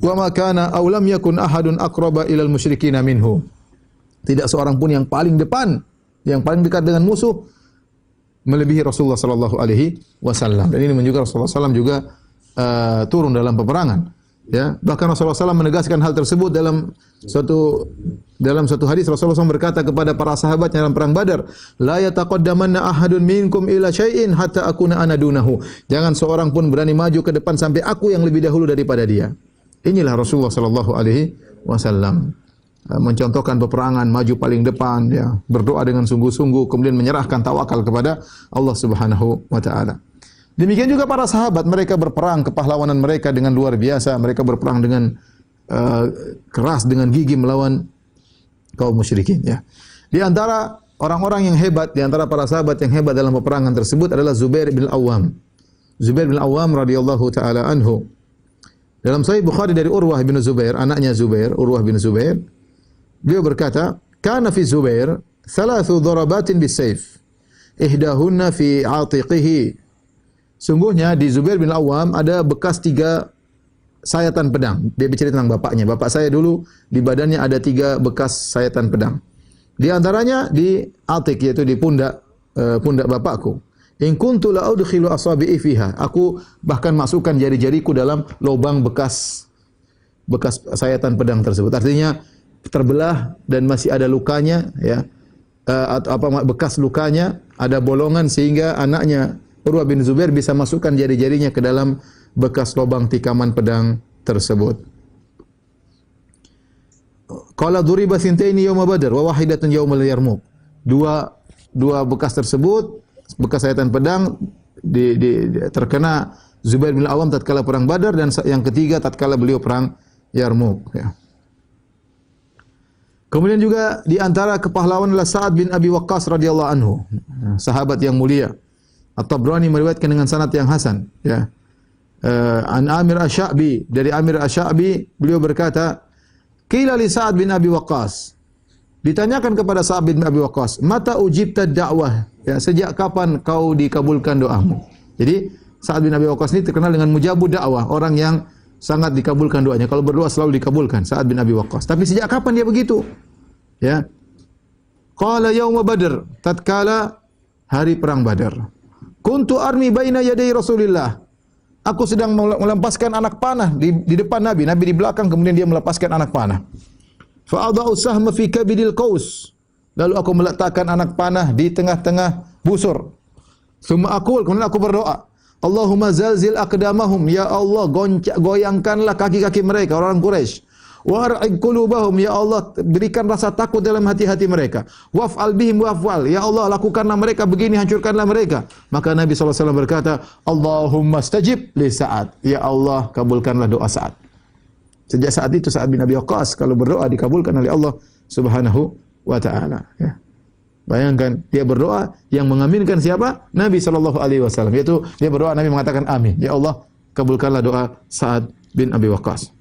Wa ma kana aw lam yakun ahadun aqraba ilal musyrikin minhu. Tidak seorang pun yang paling depan, yang paling dekat dengan musuh melebihi Rasulullah sallallahu alaihi wasallam. Dan ini menunjukkan Rasulullah sallallahu juga turun dalam peperangan. Ya, bahkan Rasulullah sallallahu menegaskan hal tersebut dalam suatu hadis. Rasulullah SAW berkata kepada para sahabatnya dalam perang Badar, "La yataqaddamanna ahadun minkum ila syai'in hatta akuna ana dunahu." Jangan seorang pun berani maju ke depan sampai aku yang lebih dahulu daripada dia. Inilah Rasulullah sallallahu alaihi wasallam. mencontohkan peperangan, maju paling depan, ya, berdoa dengan sungguh-sungguh, kemudian menyerahkan tawakal kepada Allah Subhanahu wa taala. Demikian juga para sahabat, mereka berperang, kepahlawanan mereka dengan luar biasa, mereka berperang dengan keras, dengan gigih melawan kaum musyrikin, ya. Di antara orang-orang yang hebat, di antara para sahabat yang hebat dalam peperangan tersebut adalah Zubair bin Awam. Zubair bin Awam radhiyallahu taala anhu. Dalam Sahih Bukhari dari Urwah bin Zubair, anaknya Zubair, Urwah bin Zubair, beliau berkata, "Kana fi Zubair thalathu darabatin bis-sayf. Ihdahunna fi 'atiqihi." Sungguhnya di Zubair bin Awam ada bekas 3 sayatan pedang. Dia bercerita tentang bapaknya. Bapak saya dulu di badannya ada 3 bekas sayatan pedang. Di antaranya di atik, yaitu di pundak bapakku. In kuntu la udkhilu asabi'i fiha. Aku bahkan masukkan jari-jariku dalam lubang bekas sayatan pedang tersebut. Artinya terbelah dan masih ada lukanya, ya. Bekas lukanya, ada bolongan sehingga anaknya Urwah bin Zubair bisa masukkan jari-jarinya ke dalam bekas lubang tikaman pedang tersebut. Qala duriba thintaini yauma Badr wa wahidatun yaumal Yarmuk. Dua bekas tersebut, bekas sayatan pedang terkena Zubair bin Awam tatkala perang Badar, dan yang ketiga tatkala beliau perang Yarmuk, ya. Kemudian juga di antara kepahlawan adalah Sa'ad bin Abi Waqqas radhiyallahu anhu, sahabat yang mulia. At-Tabrani meriwayatkan dengan sanad yang hasan, ya. An Amir Asy-Sya'bi, dari Amir Asy-Sya'bi beliau berkata, qila li Sa'ad bin Abi Waqqas, ditanyakan kepada Sa'ad bin Abi Waqqas, mata ujibta da'wah, ya, sejak kapan kau dikabulkan doamu? Jadi Sa'ad bin Abi Waqqas ini terkenal dengan mujabud da'wah, orang yang sangat dikabulkan doanya. Kalau berdoa selalu dikabulkan, Sa'ad bin Abi Waqqas. Tapi sejak kapan dia begitu? Ya. Qala yauma Badr, tatkala hari perang Badar. Kuntu armi baina yaday Rasulillah. Aku sedang melepaskan anak panah di depan Nabi. Nabi di belakang, kemudian dia melepaskan anak panah. Fa adau sahma fi kabidil qaus. Lalu aku meletakkan anak panah di tengah-tengah busur. Summa aqul, kemudian aku berdoa, Allahumma zalzil aqdamahum, ya Allah goyangkanlah kaki-kaki mereka, orang Quraisy. War'id qulubahum, ya Allah berikan rasa takut dalam hati-hati mereka. Waf'al bihim waf'al, ya Allah lakukanlah mereka begini, hancurkanlah mereka. Maka Nabi SAW berkata, Allahumma stajib li Sa'ad, ya Allah kabulkanlah doa Sa'ad. Sejak saat itu Sa'ad bin Abi Waqqas kalau berdoa dikabulkan oleh Allah Subhanahu wa taala, ya. Bayangkan dia berdoa yang mengaminkan siapa? Nabi SAW. Yaitu dia berdoa, Nabi mengatakan amin. Ya Allah kabulkanlah doa Sa'ad bin Abi Waqqas.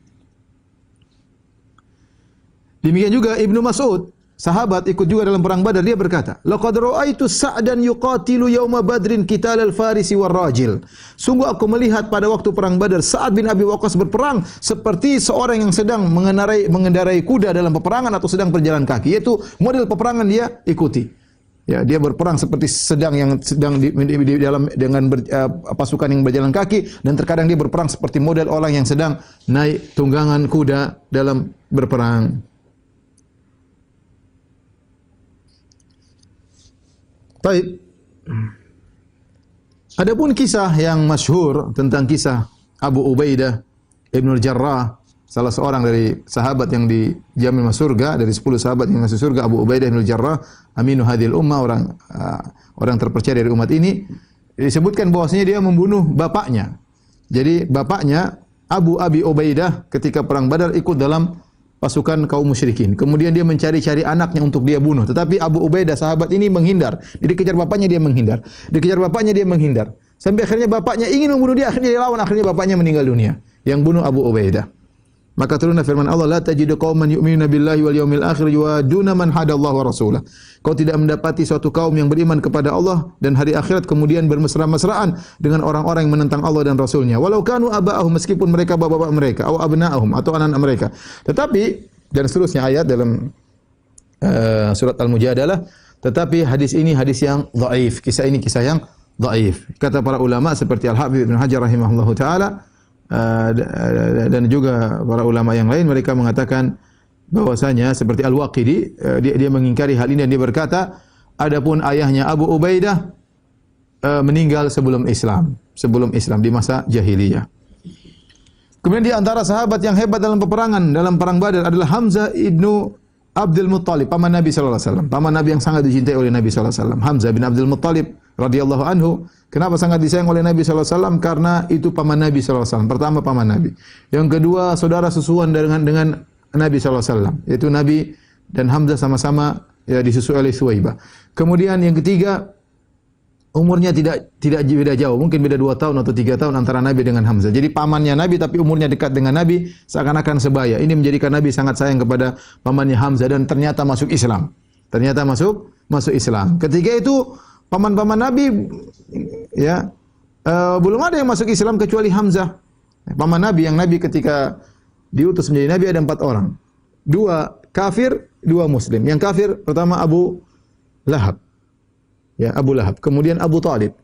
Demikian juga Ibnu Mas'ud, sahabat ikut juga dalam perang Badar, dia berkata, laqad ra'aitu Sa'dan yuqatilu yauma Badrin qitalal farisi war rajil. Sungguh aku melihat pada waktu perang Badar Sa'ad bin Abi Waqqas berperang seperti seorang yang sedang mengendarai kuda dalam peperangan atau sedang berjalan kaki, yaitu model peperangan dia ikuti. Ya, dia berperang seperti sedang di dalam dengan pasukan yang berjalan kaki, dan terkadang dia berperang seperti model orang yang sedang naik tunggangan kuda dalam berperang. Baik. Adapun kisah yang masyhur tentang kisah Abu Ubaidah Ibnul Jarrah, salah seorang dari sahabat yang dijamin masuk surga, dari 10 sahabat yang masuk surga, Abu Ubaidah Ibnul Jarrah, aminu hadhil ummah, orang terpercaya dari umat ini, disebutkan bahwasanya dia membunuh bapaknya. Jadi bapaknya Abu Abi Ubaidah ketika perang Badar ikut dalam pasukan kaum musyrikin. Kemudian dia mencari-cari anaknya untuk dia bunuh. Tetapi Abu Ubaidah sahabat ini menghindar. Dia dikejar bapaknya, dia menghindar. Dikejar bapaknya, dia menghindar. Sampai akhirnya bapaknya ingin membunuh dia, akhirnya dia lawan, akhirnya bapaknya meninggal dunia. Yang bunuh Abu Ubaidah. Maka turunlah firman Allah, la tajidu qauman yu'minuna billahi wal yawmil akhir yuwaduna man hadallahu wa rasulah. Kau tidak mendapati suatu kaum yang beriman kepada Allah dan hari akhirat kemudian bermesra-mesraan dengan orang-orang yang menentang Allah dan Rasulnya. Walau kanu aba'ahum, meskipun mereka bapak-bapak mereka, atau abna'ahum, atau anak-anak mereka. Tetapi, dan seterusnya ayat dalam surat Al-Mujadalah, tetapi hadis ini hadis yang dhaif. Kisah ini kisah yang dhaif. Kata para ulama seperti Al-Hafidz Ibnu Hajar rahimahullahu taala, dan juga para ulama yang lain, mereka mengatakan bahwasanya seperti Al-Waqidi, dia mengingkari hal ini dan dia berkata, adapun ayahnya Abu Ubaidah meninggal sebelum Islam di masa jahiliyah. Kemudian di antara sahabat yang hebat dalam peperangan dalam perang Badar adalah Hamzah ibnu Abdul Muttalib, paman Nabi sallallahu alaihi wasallam. Paman Nabi yang sangat dicintai oleh Nabi sallallahu alaihi wasallam. Hamzah bin Abdul Muttalib radhiyallahu anhu. Kenapa sangat disayang oleh Nabi sallallahu alaihi wasallam? Karena itu paman Nabi sallallahu alaihi wasallam. Pertama paman Nabi. Yang kedua saudara susuan dengan Nabi sallallahu alaihi wasallam. Yaitu Nabi dan Hamzah sama-sama ya disusui oleh Suwaibah. Kemudian yang ketiga umurnya tidak beda jauh, mungkin beda 2 tahun atau 3 tahun antara Nabi dengan Hamzah. Jadi pamannya Nabi tapi umurnya dekat dengan Nabi, seakan-akan sebaya. Ini menjadikan Nabi sangat sayang kepada pamannya Hamzah dan ternyata masuk Islam. Ternyata masuk Islam. Ketika itu paman-paman Nabi ya belum ada yang masuk Islam kecuali Hamzah. Paman Nabi yang Nabi ketika diutus menjadi Nabi ada 4 orang. 2 kafir, 2 muslim. Yang kafir pertama Abu Lahab. Ya, Abu Lahab. Kemudian Abu Talib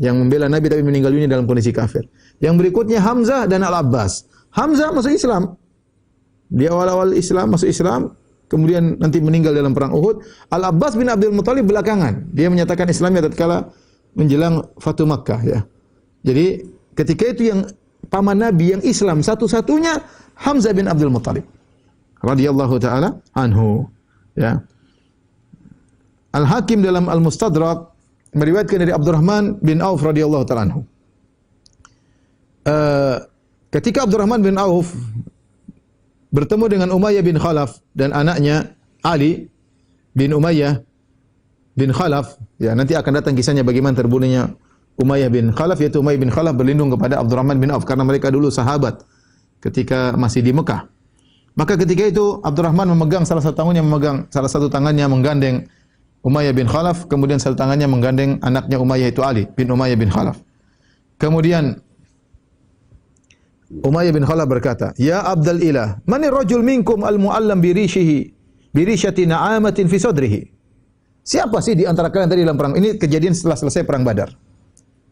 yang membela Nabi tapi meninggal dunia dalam kondisi kafir. Yang berikutnya Hamzah dan Al-Abbas. Hamzah masuk Islam. Dia awal-awal Islam, masuk Islam, kemudian nanti meninggal dalam perang Uhud. Al-Abbas bin Abdul Muttalib belakangan. Dia menyatakan Islamnya tatkala menjelang Fatu Makkah ya. Jadi ketika itu yang paman Nabi yang Islam satu-satunya Hamzah bin Abdul Muttalib radhiyallahu taala anhu ya. Al-Hakim dalam Al-Mustadrak meriwayatkan dari Abdurrahman bin Auf radhiyallahu ta'ala anhu. Ketika Abdurrahman bin Auf bertemu dengan Umayyah bin Khalaf dan anaknya Ali bin Umayyah bin Khalaf, ya nanti akan datang kisahnya bagaimana terbunuhnya Umayyah bin Khalaf, yaitu Umayyah bin Khalaf berlindung kepada Abdurrahman bin Auf karena mereka dulu sahabat ketika masih di Mekah. Maka ketika itu Abdurrahman memegang salah satu tangannya menggandeng Umayyah bin Khalaf, kemudian satu tangannya menggandeng anaknya Umayyah itu Ali bin Umayyah bin Khalaf. Kemudian Umayyah bin Khalaf berkata, "Ya Abdal Ilah, man ar-rajul minkum al-mu'allam bi rishati na'amatin fi sadrihi?" Siapa sih di antara kalian tadi dalam perang ini? Kejadian setelah selesai perang Badar.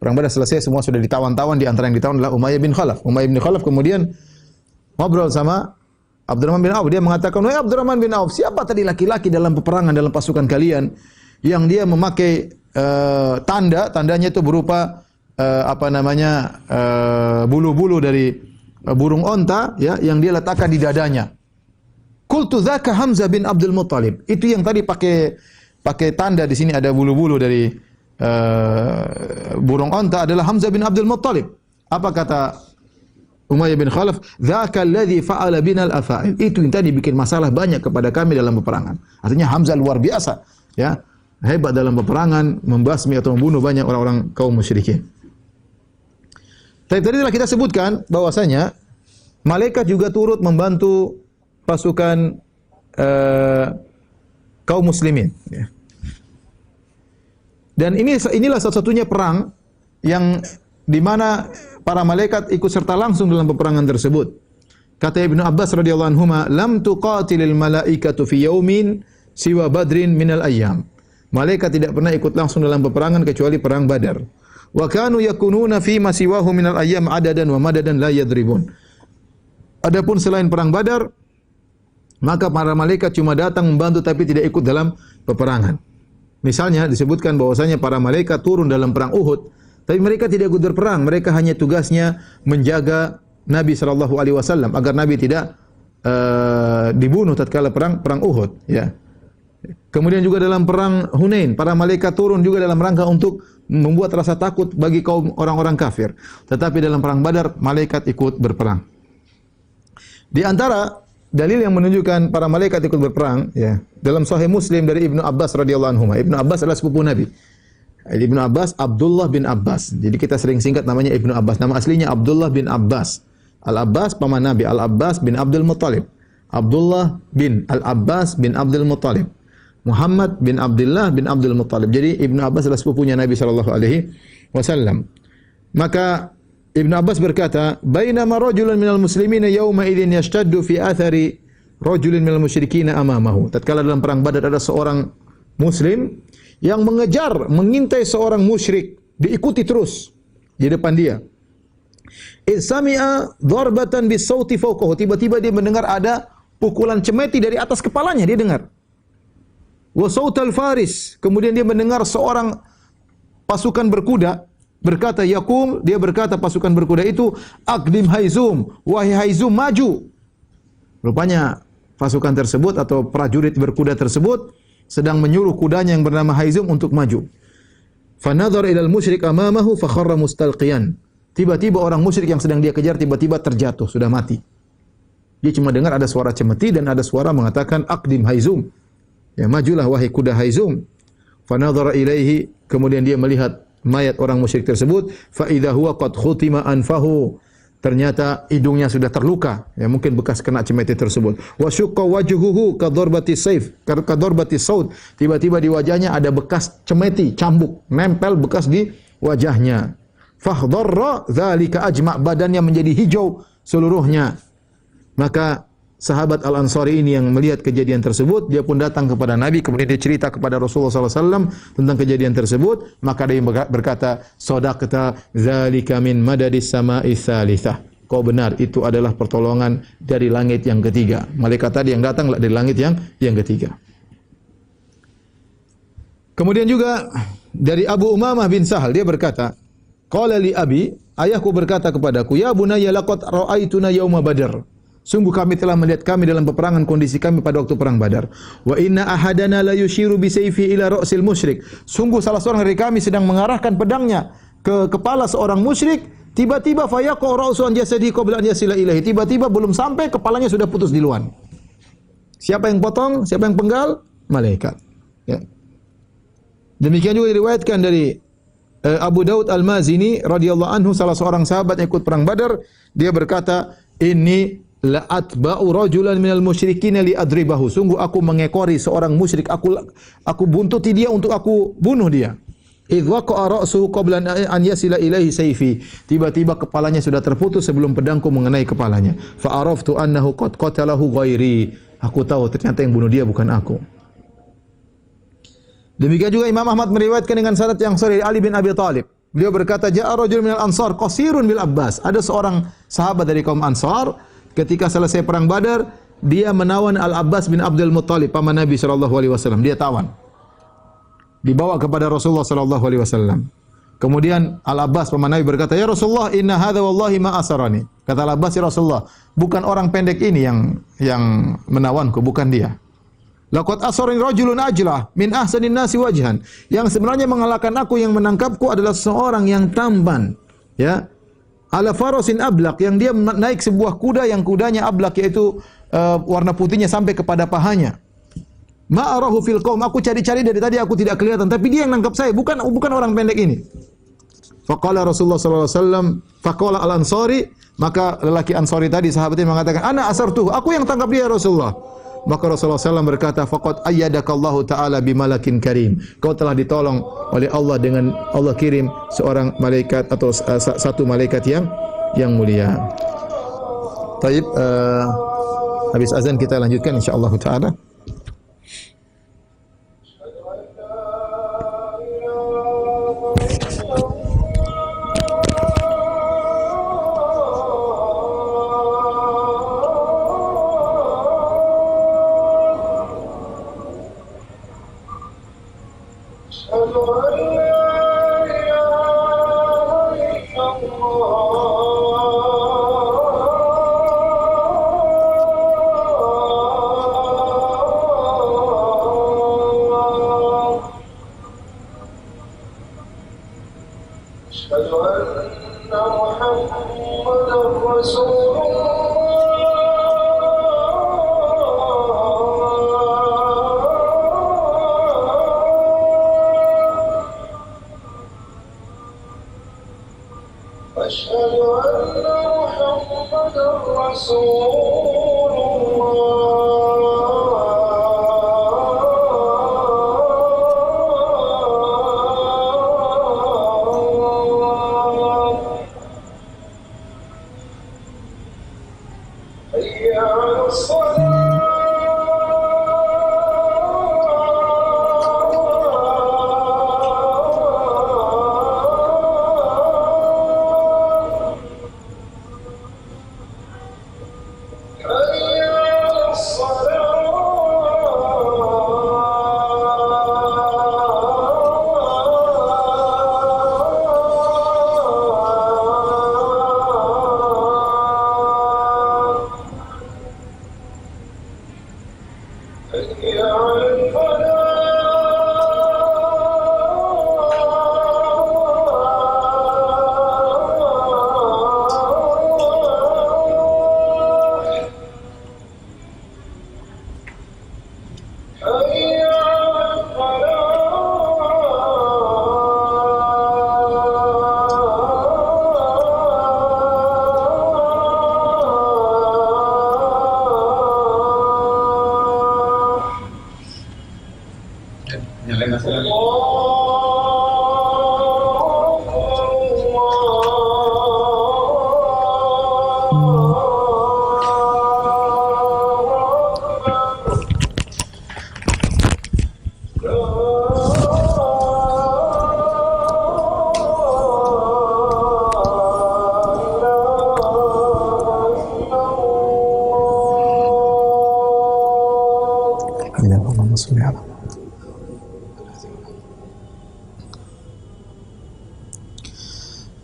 Perang Badar selesai, semua sudah ditawan-tawan, di antara yang ditawan adalah Umayyah bin Khalaf. Umayyah bin Khalaf kemudian ngobrol sama Abdurrahman bin Auf. Dia mengatakan, "Wahai Abdurrahman bin Auf, siapa tadi laki-laki dalam peperangan dalam pasukan kalian yang dia memakai tandanya itu berupa bulu-bulu dari burung onta ya yang dia letakkan di dadanya." Qultu dzaka Hamzah bin Abdul Muttalib. Itu yang tadi pakai tanda di sini ada bulu-bulu dari burung onta adalah Hamzah bin Abdul Muttalib. Apa kata Umayyah bin Khalaf? "Dzaka alladzi fa'ala binal afa'il." Itu yang tadi bikin masalah banyak kepada kami dalam peperangan. Artinya Hamzah luar biasa, ya. Hebat dalam peperangan, membasmi atau membunuh banyak orang-orang kaum musyrikin. Tadi telah kita sebutkan bahwasanya malaikat juga turut membantu pasukan kaum muslimin, ya. Dan inilah satu-satunya perang yang di mana para malaikat ikut serta langsung dalam peperangan tersebut. Kata Ibnu Abbas radhiyallahu anhuma, "Lam tuqatilil malaikatu fi yaumin siwa badrin minal ayyam." Malaikat tidak pernah ikut langsung dalam peperangan kecuali perang Badar. Wa kanu yakununa fi ma siwahu minal ayyam adadan wa madadan la yadribun. Adapun selain perang Badar, maka para malaikat cuma datang membantu tapi tidak ikut dalam peperangan. Misalnya disebutkan bahwasanya para malaikat turun dalam perang Uhud, tapi mereka tidak ikut berperang, mereka hanya tugasnya menjaga Nabi sallallahu alaihi wasallam agar Nabi tidak dibunuh tatkala perang Uhud, ya. Kemudian juga dalam perang Hunain, para malaikat turun juga dalam rangka untuk membuat rasa takut bagi kaum orang-orang kafir. Tetapi dalam perang Badar malaikat ikut berperang. Di antara dalil yang menunjukkan para malaikat ikut berperang, ya, dalam Sahih Muslim dari Ibnu Abbas radhiyallahu anhu. Ibnu Abbas adalah sepupu Nabi. Ibnu Abbas, Abdullah bin Abbas. Jadi kita sering singkat namanya Ibnu Abbas. Nama aslinya Abdullah bin Abbas. Al-Abbas paman Nabi, Al-Abbas bin Abdul Muttalib. Abdullah bin Al-Abbas bin Abdul Muttalib. Muhammad bin Abdullah bin Abdul Muttalib. Jadi Ibnu Abbas adalah sepupunya Nabi sallallahu alaihi wasallam. Maka Ibnu Abbas berkata, "Bainama rajulun minal muslimina yawma idzin yashtaddu fi athari rajulin minal musyrikin amamahu." Tatkala dalam perang Badar ada seorang muslim yang mengintai seorang musyrik, diikuti terus di depan dia. Sami'a darbatan bisauti fawqahu. Tiba-tiba dia mendengar ada pukulan cemeti dari atas kepalanya, dia dengar. Wa sautal faris. Kemudian dia mendengar seorang pasukan berkuda berkata, yaqum, dia berkata pasukan berkuda itu, "Aqdim Haizum, wahai Haizum, maju." Rupanya pasukan tersebut atau prajurit berkuda tersebut sedang menyuruh kudanya yang bernama Haizum untuk maju. Fanadhara ilal musyrik amamahu fakharra mustalqiyan. Tiba-tiba orang musyrik yang sedang dia kejar tiba-tiba terjatuh, sudah mati. Dia cuma dengar ada suara cemeti dan ada suara mengatakan aqdim Haizum. Ya, majulah wahai kuda Haizum. Fanadhara ilaihi, kemudian dia melihat mayat orang musyrik tersebut, fa idza huwa qad khutima anfahu. Ternyata hidungnya sudah terluka, ya mungkin bekas kena cemeti tersebut. Wa syaqqa wajhuhu ka darbati saif, ka darbati saud. Tiba-tiba di wajahnya ada bekas cemeti, cambuk, nempel bekas di wajahnya. Fahdharra dzalika ajma', badannya menjadi hijau seluruhnya. Maka sahabat Al-Ansari ini yang melihat kejadian tersebut, dia pun datang kepada Nabi, kemudian dia cerita kepada Rasulullah SAW tentang kejadian tersebut. Maka dia berkata, "Shadaqta dzalika min madadis sama'i tsalitsah." Kau benar, itu adalah pertolongan dari langit yang ketiga. Malaikat tadi yang datang dari langit yang ketiga. Kemudian juga dari Abu Umamah bin Sahal, dia berkata, qala li abi, ayahku berkata kepadaku, ya bunayya laqad ra'aituna yauma badr. Sungguh kami telah melihat kami dalam peperangan, kondisi kami pada waktu perang Badar. Wa inna ahadana la yushiru bi sayfi ila ra'sil musyrik. Sungguh salah seorang dari kami sedang mengarahkan pedangnya ke kepala seorang musyrik, tiba-tiba fayaqa ra'su an jasadi qabla an yasila ilaihi. Tiba-tiba belum sampai kepalanya sudah putus duluan. Siapa yang potong? Siapa yang penggal? Malaikat. Ya. Demikian juga diriwayatkan dari Abu Daud Al-Mazini radhiyallahu anhu, salah seorang sahabat yang ikut perang Badar, dia berkata, "Inni la atba'u rajulan minal musyrikin li adribahu." Sungguh aku mengekori seorang musyrik, aku buntuti dia untuk aku bunuh dia. Idh waqa'a ra'suhu qabla an yasila ilaihi sayfi. Tiba-tiba kepalanya sudah terputus sebelum pedangku mengenai kepalanya. Fa araftu annahu qad qatalahu ghairi. Aku tahu ternyata yang bunuh dia bukan aku. Demikian juga Imam Ahmad meriwayatkan dengan sanad yang sahih Ali bin Abi Thalib. Beliau berkata, "Ja'a rajul minal Ansar qasirun bil Abbas." Ada seorang sahabat dari kaum Ansar, ketika selesai perang Badar, dia menawan Al-Abbas bin Abdul Muttalib, paman Nabi sallallahu alaihi wasallam. Dia tawan. Dibawa kepada Rasulullah sallallahu alaihi wasallam. Kemudian Al-Abbas paman Nabi berkata, "Ya Rasulullah, inna hadza wallahi ma asarani." Kata Al-Abbas, "Ya Rasulullah, bukan orang pendek ini yang menawanku, bukan dia. Laqad asarani rajulun ajlah min ahsanin nasi wajhan." Yang sebenarnya mengalahkan aku, yang menangkapku adalah seorang yang tampan, ya. Ala farasin ablaq, yang dia naik sebuah kuda yang kudanya ablaq, yaitu warna putihnya sampai kepada pahanya. Ma arahu fil qaum, aku cari-cari dari tadi aku tidak kelihatan, tapi dia yang nangkap saya, bukan orang pendek ini. Faqala Rasulullah sallallahu alaihi wasallam, faqala al-Ansari, maka lelaki Ansari tadi sahabatnya mengatakan, "Ana asartuhu, aku yang tangkap dia Rasulullah." Maka Rasulullah SAW berkata, "Faqad ayyadakallahu ta'ala bimalakin karim." Kau telah ditolong oleh Allah dengan Allah kirim seorang malaikat atau satu malaikat yang mulia. Taib, habis azan kita lanjutkan insyaallah ta'ala.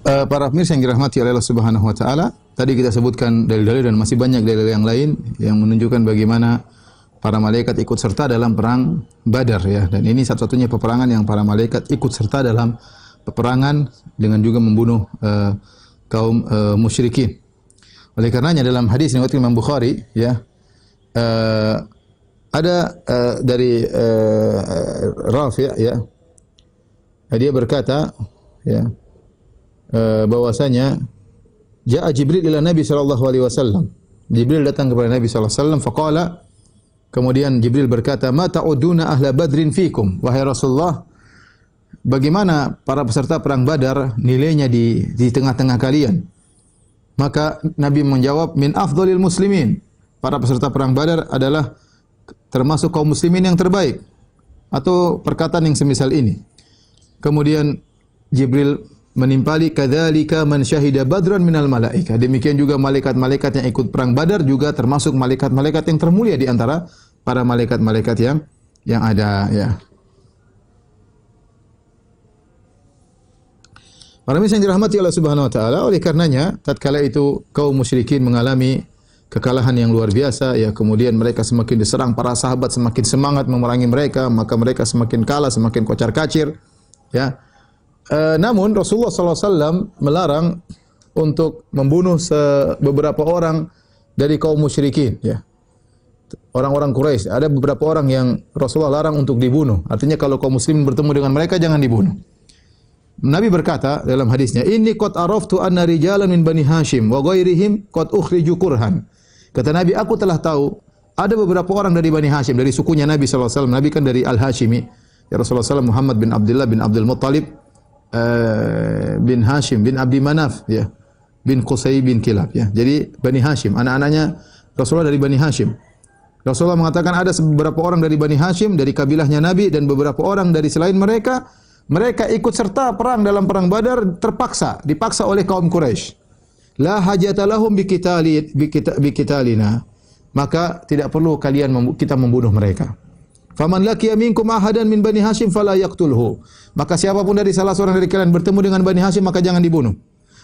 Para pemirsa yang dirahmati oleh Allah Subhanahu wa taala, tadi kita sebutkan dalil-dalil dan masih banyak dalil yang lain yang menunjukkan bagaimana para malaikat ikut serta dalam perang Badar ya. Dan ini satu-satunya peperangan yang para malaikat ikut serta dalam peperangan dengan juga membunuh kaum musyrikin. Oleh karenanya dalam hadis riwayat Imam Bukhari ya, ada dari Rafi' ya, dia berkata ya, bahwasanya Ja'a Jibril ila Nabi sallallahu alaihi wasallam. Jibril datang kepada Nabi sallallahu alaihi wasallam faqala, kemudian Jibril berkata, "Ma ta'uduna ahla Badrin fikum?" Wahai Rasulullah, bagaimana para peserta perang Badar nilainya di tengah-tengah kalian? Maka Nabi menjawab, "Min afdhalil muslimin." Para peserta perang Badar adalah termasuk kaum muslimin yang terbaik, atau perkataan yang semisal ini. Kemudian Jibril menimpali, kadzalika man syahida badran minal malaika. Demikian juga malaikat-malaikat yang ikut perang Badar juga termasuk malaikat-malaikat yang termulia di antara para malaikat-malaikat yang ada ya. Para pemirsa yang dirahmati Allah Subhanahu wa taala, oleh karenanya tatkala itu kaum musyrikin mengalami kekalahan yang luar biasa ya, kemudian mereka semakin diserang, para sahabat semakin semangat memerangi mereka, maka mereka semakin kalah, semakin kocar-kacir ya. Namun Rasulullah SAW melarang untuk membunuh beberapa orang dari kaum musyrikin ya. Orang-orang Quraisy, ada beberapa orang yang Rasulullah larang untuk dibunuh. Artinya kalau kaum muslimin bertemu dengan mereka jangan dibunuh. Nabi berkata dalam hadisnya, "Inni qad araftu anna rijalan min Bani Hashim wa ghairihim qad ukhriju kurhan." Kata Nabi, aku telah tahu ada beberapa orang dari Bani Hashim, dari sukunya Nabi SAW. Nabi kan dari Al-Hashimi. Ya Rasulullah SAW, Muhammad bin Abdullah bin Abdul Muttalib bin Hashim bin Abdi Manaf ya, bin Qusay bin Kilab ya. Jadi Bani Hashim, anak-anaknya Rasulullah dari Bani Hashim. Rasulullah mengatakan ada beberapa orang dari Bani Hashim, dari kabilahnya Nabi, dan beberapa orang dari selain mereka, mereka ikut serta perang dalam perang Badar dipaksa oleh kaum Quraisy. La hajata lahum biqitalina. Maka tidak perlu kita membunuh mereka. Faman laqiya minkum ahadan min Bani Hashim fala yaqtulhu. Maka siapapun dari salah seorang dari kalian bertemu dengan Bani Hashim maka jangan dibunuh.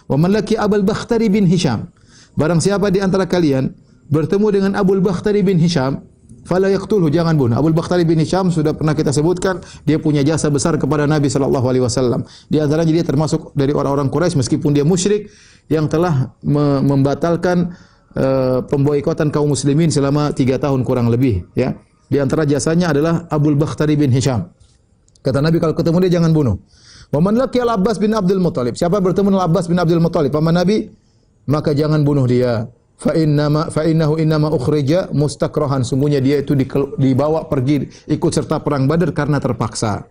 Wa man laqiya Abul Bakhtari bin Hisham. Barang siapa di antara kalian bertemu dengan Abul Bakhtari bin Hisham, fala yaqtulhu, jangan bunuh. Abul Bakhtari bin Hisham sudah pernah kita sebutkan, dia punya jasa besar kepada Nabi sallallahu alaihi wasallam. Di antaranya dia termasuk dari orang-orang Quraisy meskipun dia musyrik yang telah membatalkan pemboikotan kaum muslimin selama 3 tahun kurang lebih ya. Di antara jasanya adalah Abul Bakhtari bin Hisham. Kata Nabi kalau ketemu dia jangan bunuh. Wa man laqiya Al-Abbas bin Abdul Muttalib. Siapa bertemu dengan Al-Abbas bin Abdul Muttalib paman Nabi, maka jangan bunuh dia. Fa innahu innama ukhrija mustakrahan. Sungguhnya dia itu dibawa pergi ikut serta perang Badar karena terpaksa.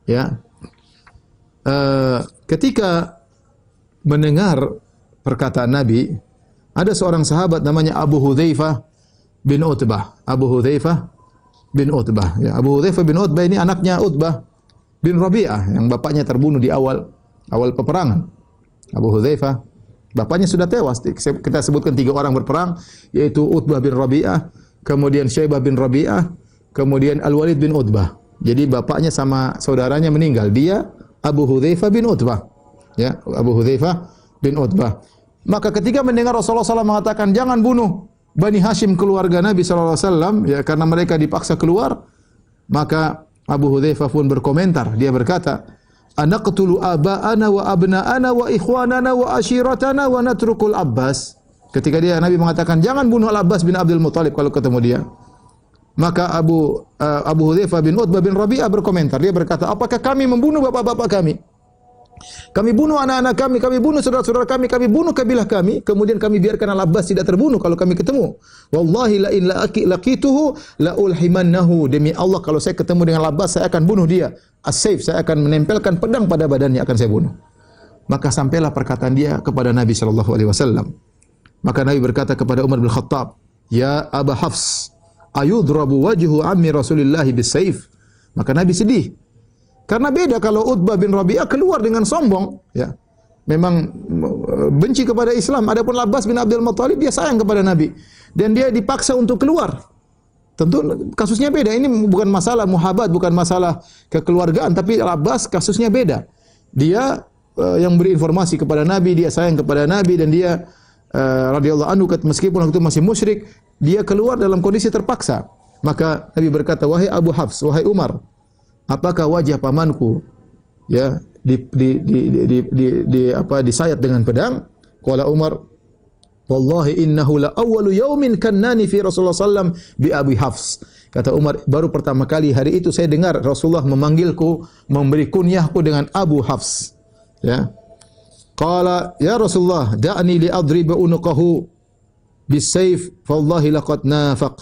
Ya. Ketika mendengar perkataan Nabi, ada seorang sahabat namanya Abu Hudzaifah bin Utbah. Abu Hudzaifah bin Utbah. Ya, Abu Hudzaifah bin Utbah ini anaknya Utbah bin Rabi'ah yang bapaknya terbunuh di awal peperangan. Abu Hudzaifah, bapaknya sudah tewas. Kita sebutkan 3 orang berperang, yaitu Utbah bin Rabi'ah, kemudian Syaibah bin Rabi'ah, kemudian Al-Walid bin Utbah. Jadi bapaknya sama saudaranya meninggal. Dia Abu Hudzaifah bin Utbah. Ya, Abu Hudzaifah bin Utbah. Maka ketika mendengar Rasulullah SAW mengatakan jangan bunuh Bani Hashim keluarga Nabi SAW ya, karena mereka dipaksa keluar, maka Abu Hudzaifah pun berkomentar. Dia berkata, "Anaqtulu aba'ana wa abna'ana wa ikhwanana wa ashiratana wa natrukul Abbas." Ketika Nabi mengatakan jangan bunuh Al-Abbas bin Abdul Muttalib kalau ketemu dia, maka Abu Hudzaifah bin Utbah bin Rabi'ah berkomentar. Dia berkata, "Apakah kami membunuh bapak-bapak kami? Kami bunuh anak-anak kami bunuh saudara-saudara kami bunuh kabilah kami, kemudian kami biarkan Al-Abbas tidak terbunuh kalau kami ketemu. Wallahi la in laqituhu la ulhimannahu." Demi Allah kalau saya ketemu dengan Al-Abbas saya akan bunuh dia. As-sayf, saya akan menempelkan pedang pada badannya, akan saya bunuh. Maka sampailah perkataan dia kepada Nabi sallallahu alaihi wasallam. Maka Nabi berkata kepada Umar bin Khattab, "Ya Aba Hafs, ayudrabu wajhu ammi Rasulillah bis-sayf." Maka Nabi sedih. Karena beda kalau Utbah bin Rabi'ah keluar dengan sombong, ya. Memang benci kepada Islam. Adapun Al-Abbas bin Abdul Muttalib dia sayang kepada Nabi dan dia dipaksa untuk keluar. Tentu kasusnya beda. Ini bukan masalah muhabat, bukan masalah kekeluargaan, tapi Al-Abbas kasusnya beda. Dia yang beri informasi kepada Nabi, dia sayang kepada Nabi dan dia radhiyallahu anhu meskipun waktu itu masih musyrik, dia keluar dalam kondisi terpaksa. Maka Nabi berkata, "Wahai Abu Hafs, wahai Umar, apakah wajah pamanku ya disayat dengan pedang?" Qala Umar, "Wallahi innahu la awwalu yaumin kannani fi Rasulullah sallam bi Abi Hafs." Kata Umar, baru pertama kali hari itu saya dengar Rasulullah memanggilku, memberi kunyahku dengan Abu Hafs. Ya. Qala, "Ya Rasulullah, da'ni li adriba unuqahu bis-sayf, fa wallahi laqad nafaq."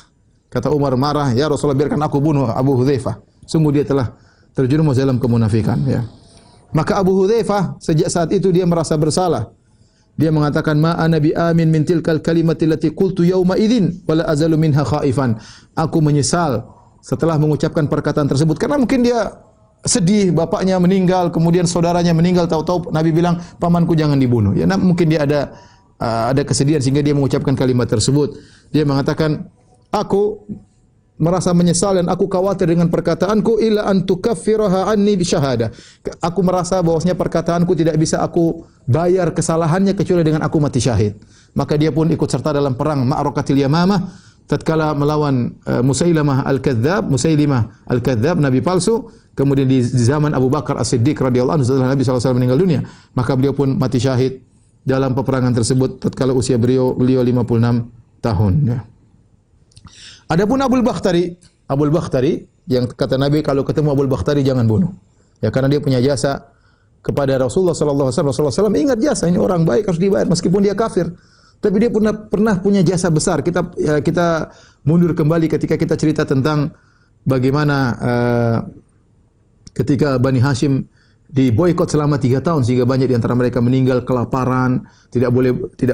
Kata Umar marah, "Ya Rasulullah, biarkan aku bunuh Abu Hudzaifah. Sungguh dia telah terjerumus dalam kemunafikan." Ya. Maka Abu Hudzaifah sejak saat itu dia merasa bersalah. Dia mengatakan, "Ma ana bi amin min tilkal kalimati allati qultu yauma idzin wala azalu minha khaifan." Aku menyesal setelah mengucapkan perkataan tersebut karena mungkin dia sedih bapaknya meninggal, kemudian saudaranya meninggal, tahu-tahu Nabi bilang, "Pamanku jangan dibunuh." Ya, mungkin dia ada kesedihan sehingga dia mengucapkan kalimat tersebut. Dia mengatakan, "Aku merasa menyesal dan aku khawatir dengan perkataanku illa an tukaffiraha anni bi syahadah." Aku merasa bahwasanya perkataanku tidak bisa aku bayar kesalahannya kecuali dengan aku mati syahid. Maka dia pun ikut serta dalam perang Ma'rakatil Yamamah tatkala melawan Musailimah Al-Kadzdzab, nabi palsu. Kemudian di zaman Abu Bakar As-Siddiq radhiyallahu anhu setelah Nabi SAW meninggal dunia, maka beliau pun mati syahid dalam peperangan tersebut tatkala usia beliau 56 tahun ya. Adapun Abul Bakhtari yang kata Nabi kalau ketemu Abul Bakhtari jangan bunuh. Ya karena dia punya jasa kepada Rasulullah sallallahu alaihi wasallam. Rasulullah SAW ingat jasa ini orang baik harus dibayar meskipun dia kafir. Tapi dia pernah punya jasa besar. Kita mundur kembali ketika kita cerita tentang bagaimana ketika Bani Hashim diboikot selama 3 tahun sehingga banyak di antara mereka meninggal kelaparan, tidak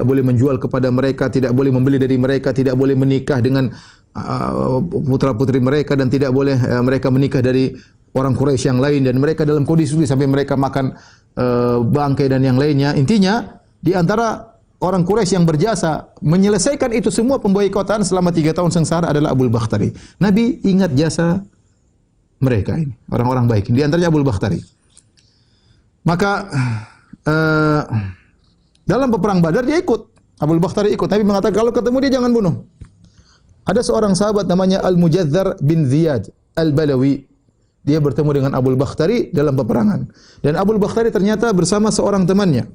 boleh menjual kepada mereka, tidak boleh membeli dari mereka, tidak boleh menikah dengan putra-putri mereka dan tidak boleh mereka menikah dari orang Quraisy yang lain dan mereka dalam kondisi sulit sampai mereka makan bangkai dan yang lainnya. Intinya di antara orang Quraisy yang berjasa menyelesaikan itu semua pemboikotan selama 3 tahun sengsara adalah Abul Bakhtari. Nabi ingat jasa mereka ini, orang-orang baik. Di antaranya Abul Bakhtari. Maka dalam peperang Badar dia ikut. Abul Bakhtari ikut. Nabi mengatakan kalau ketemu dia jangan bunuh. Ada seorang sahabat namanya Al-Mujadzar bin Ziyad Al-Balawi. Dia bertemu dengan Abul Bakhtari dalam peperangan. Dan Abul Bakhtari ternyata bersama seorang temannya.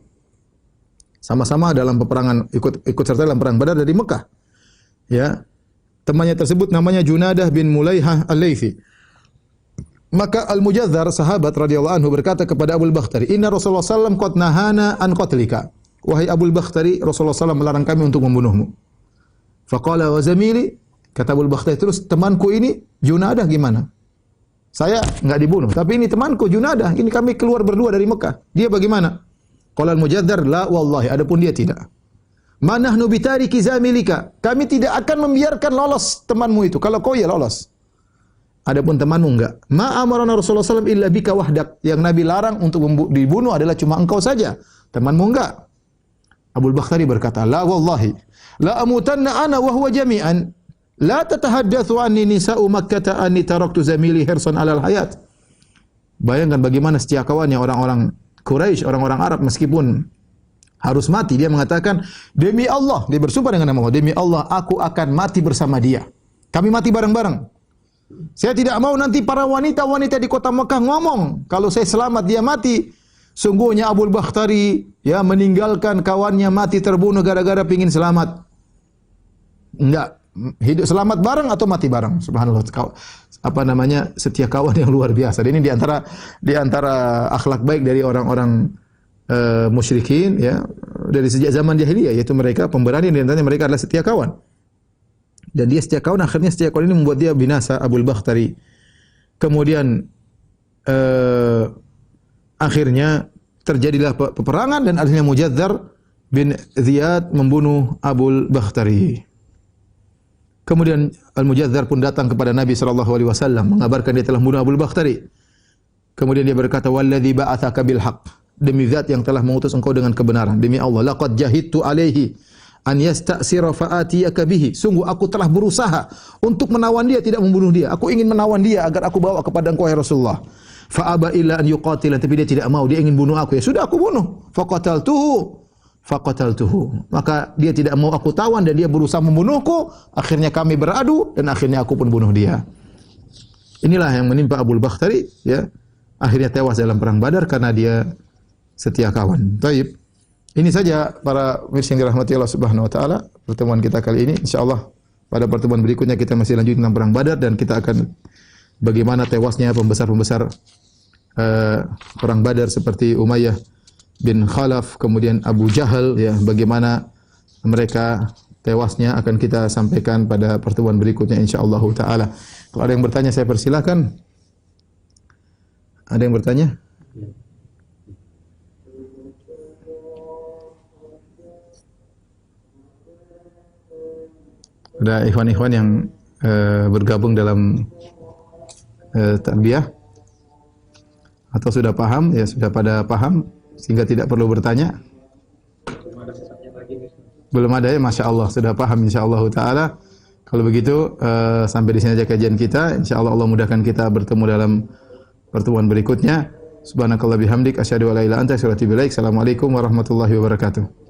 Sama-sama dalam peperangan, ikut serta dalam perang Badar dari Mekah. Ya. Temannya tersebut namanya Junadah bin Mulaihah Al-Laythi. Maka Al-Mujadzar sahabat radhiyallahu anhu berkata kepada Abul Bakhtari, "Inna Rasulullah sallallahu alaihi wasallam qad nahana an qatlika." Wahai Abul Bakhtari, Rasulullah sallallahu melarang kami untuk membunuhmu. Faqala wa zamili, kata Abul Bakhtari terus, temanku ini Junadah gimana? Saya enggak dibunuh, tapi ini temanku Junadah, ini kami keluar berdua dari Mekah. Dia bagaimana? Qala Al-Mujadzar, "La wallahi," adapun dia tidak. "Manahnu bitariki zamilika." Kami tidak akan membiarkan lolos temanmu itu. Kalau kau ya lolos. Adapun temanmu enggak. Ma amarana Rasulullah SAW illa bika wahdak. Yang Nabi larang untuk dibunuh adalah cuma engkau saja. Temanmu enggak. Abul Bakhtari berkata, "La wallahi, la amutanna ana wa huwa jami'an. La tatahaddatsu anni nisa'u Makkah anni taraktu zamili hirsan 'alal hayat." Bayangkan bagaimana setia kawannya orang-orang Quraisy, orang-orang Arab meskipun harus mati. Dia mengatakan, "Demi Allah," dia bersumpah dengan nama Allah, "Demi Allah aku akan mati bersama dia. Kami mati bareng-bareng. Saya tidak mau nanti para wanita-wanita di kota Mekah ngomong kalau saya selamat dia mati. Sungguhnya Abul Bakhtari ya meninggalkan kawannya mati terbunuh gara-gara pingin selamat." Enggak, hidup selamat bareng atau mati bareng. Subhanallah. Apa namanya? Setia kawan yang luar biasa. Dan ini di antara akhlak baik dari orang-orang musyrikin ya dari sejak zaman jahiliyah, yaitu mereka pemberani, di antaranya mereka adalah setia kawan. Dan dia setia kawan, akhirnya setia kawan ini membuat dia binasa, Abul Bakhtari. Kemudian akhirnya terjadilah peperangan dan akhirnya Mujadzar bin Ziyad membunuh Abul Bakhtari. Kemudian Al-Mujadzar pun datang kepada Nabi SAW mengabarkan dia telah membunuh Abul Bakhtari. Kemudian dia berkata, "Walladzi ba'atsaka bil haqq." Demi zat yang telah mengutus engkau dengan kebenaran. Demi Allah, laqad jahidtu alaihi an yasta'sira fa'atiyaka bihi. Sungguh aku telah berusaha untuk menawan dia, tidak membunuh dia. Aku ingin menawan dia agar aku bawa kepada engkau ya Rasulullah. Fa aba illa an yuqatila, tapi dia tidak mau, dia ingin bunuh aku. Ya sudah aku bunuh. Faqataltuhu. Maka dia tidak mau aku tawan dan dia berusaha membunuhku. Akhirnya kami beradu dan akhirnya aku pun bunuh dia. Inilah yang menimpa Abu Bakhtari, ya. Akhirnya tewas dalam perang Badar karena dia setia kawan. Taib. Ini saja para pemirsa yang dirahmati Allah Subhanahu wa taala, pertemuan kita kali ini. Insyaallah pada pertemuan berikutnya kita masih lanjut tentang perang Badar dan kita akan bagaimana tewasnya pembesar-pembesar perang Badar seperti Umayyah bin Khalaf, kemudian Abu Jahal, ya, bagaimana mereka tewasnya akan kita sampaikan pada pertemuan berikutnya insyaallah taala. Kalau ada yang bertanya saya persilakan. Ada yang bertanya? Ada ikhwan-ikhwan yang bergabung dalam tarbiyah atau sudah paham, ya sudah pada paham sehingga tidak perlu bertanya. Belum ada, ya, Masya Allah sudah paham insyaallah taala. Kalau begitu sampai di sini aja kajian kita. Insyaallah Allah mudahkan kita bertemu dalam pertemuan berikutnya. Subhanakallah bihamdik asyhadu an la ilaha illa anta astaghfiruka wa atubu ilaik. Assalamualaikum warahmatullahi wabarakatuh.